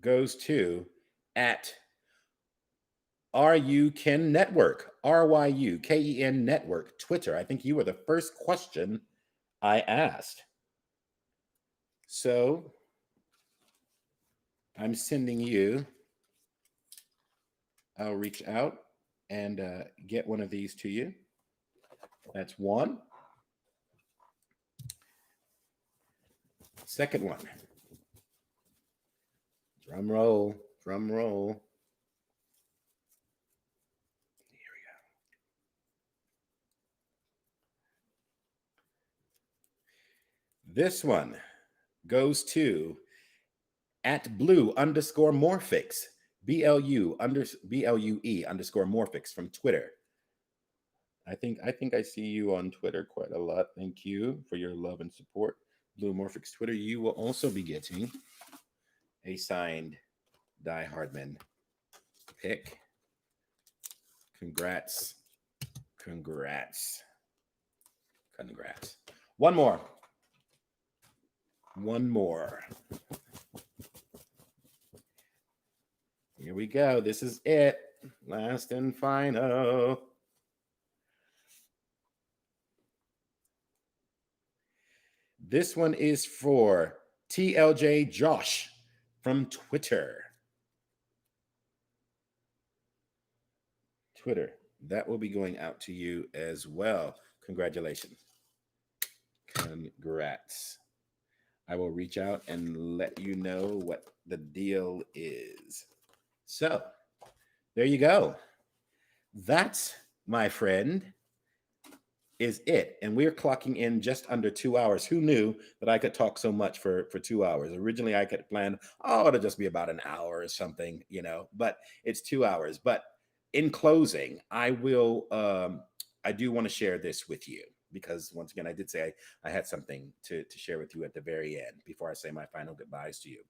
goes to at RUKen Network, RYUKEN Network, Twitter. I think you were the first question I asked. So I'm sending you, I'll reach out and get one of these to you. That's one. Second one. Drum roll, drum roll. Here we go. This one goes to at blue_morphix, BLUE_morphix from Twitter. I think I see you on Twitter quite a lot. Thank you for your love and support. Blue Morphic's Twitter. You will also be getting a signed Die Hardman pick. Congrats. Congrats. Congrats. One more. One more. Here we go. This is it. Last and final. This one is for TLJ Josh from Twitter. Twitter. That will be going out to you as well. Congratulations. Congrats. I will reach out and let you know what the deal is. So, there you go. That, my friend, is it. And we're clocking in just under 2 hours. Who knew that I could talk so much for 2 hours? Originally, I could plan, oh, it'll just be about an hour or something, but it's 2 hours. But in closing, I do want to share this with you because once again, I did say I had something to share with you at the very end before I say my final goodbyes to you.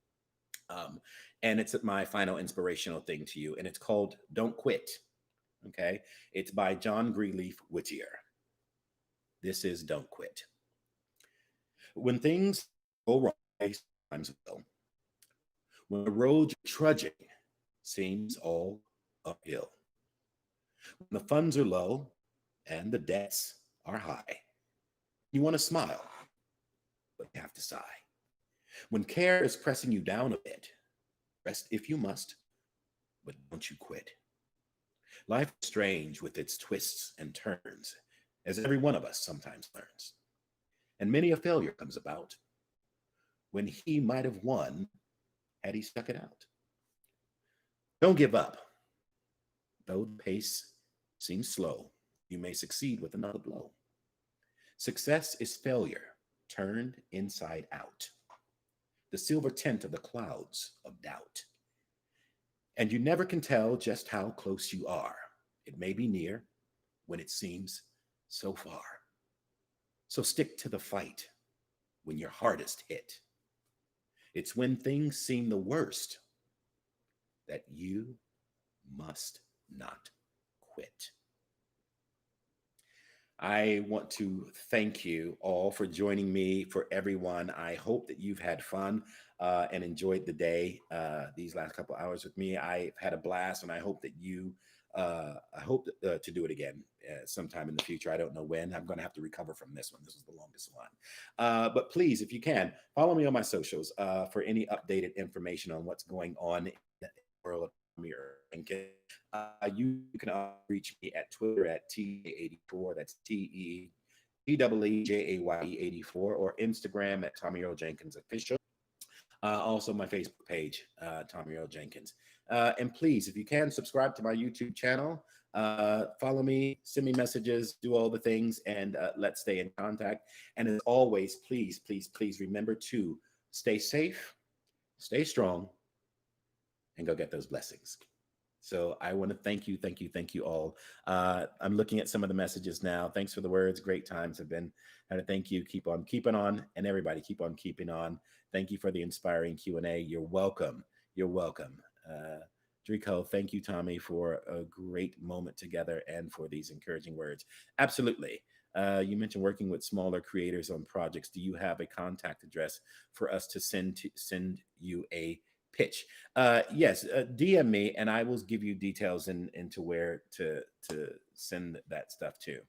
And it's my final inspirational thing to you, and it's called Don't Quit. Okay. It's by John Greenleaf Whittier. This is Don't Quit. When things go wrong, sometimes will. When the road you're trudging seems all uphill. When the funds are low and the debts are high, you want to smile, but you have to sigh. When care is pressing you down a bit, rest if you must, but don't you quit. Life is strange with its twists and turns, as every one of us sometimes learns. And many a failure comes about when he might have won had he stuck it out. Don't give up. Though the pace seems slow, you may succeed with another blow. Success is failure turned inside out, the silver tint of the clouds of doubt. And you never can tell just how close you are. It may be near when it seems so far. So stick to the fight when you're hardest hit. It's when things seem the worst that you must not quit. I want to thank you all for joining me. For everyone, I hope that you've had fun and enjoyed the day. These last couple hours with me, I've had a blast, and I hope that you. I hope to do it again sometime in the future. I don't know when. I'm going to have to recover from this one. This was the longest one. But please, if you can, follow me on my socials for any updated information on what's going on in the world of Tommie Jenkins. You can reach me at Twitter at T84. That's TEEEJAYE 84, or Instagram at Tommie Earl Jenkins Official. Also, my Facebook page, Tommie Earl Jenkins. And please, if you can, subscribe to my YouTube channel. Follow me, send me messages, do all the things, and let's stay in contact. And as always, please, please, please remember to stay safe, stay strong, and go get those blessings. So I want to thank you, thank you, thank you all. I'm looking at some of the messages now. Thanks for the words. Great times have been. And thank you. Keep on keeping on, and everybody keep on keeping on. Thank you for the inspiring Q&A. You're welcome. You're welcome. Drico, thank you, Tommie, for a great moment together and for these encouraging words. Absolutely. You mentioned working with smaller creators on projects. Do you have a contact address for us to send you a pitch? Yes, DM me and I will give you details into where to send that stuff to.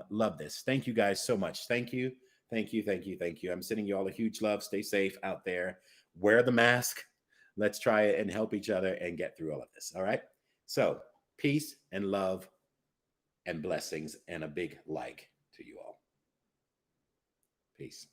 Love this. Thank you guys so much. Thank you. Thank you. Thank you. Thank you. I'm sending you all a huge love. Stay safe out there. Wear the mask. Let's try it and help each other and get through all of this. All right. So peace and love and blessings and a big like to you all. Peace.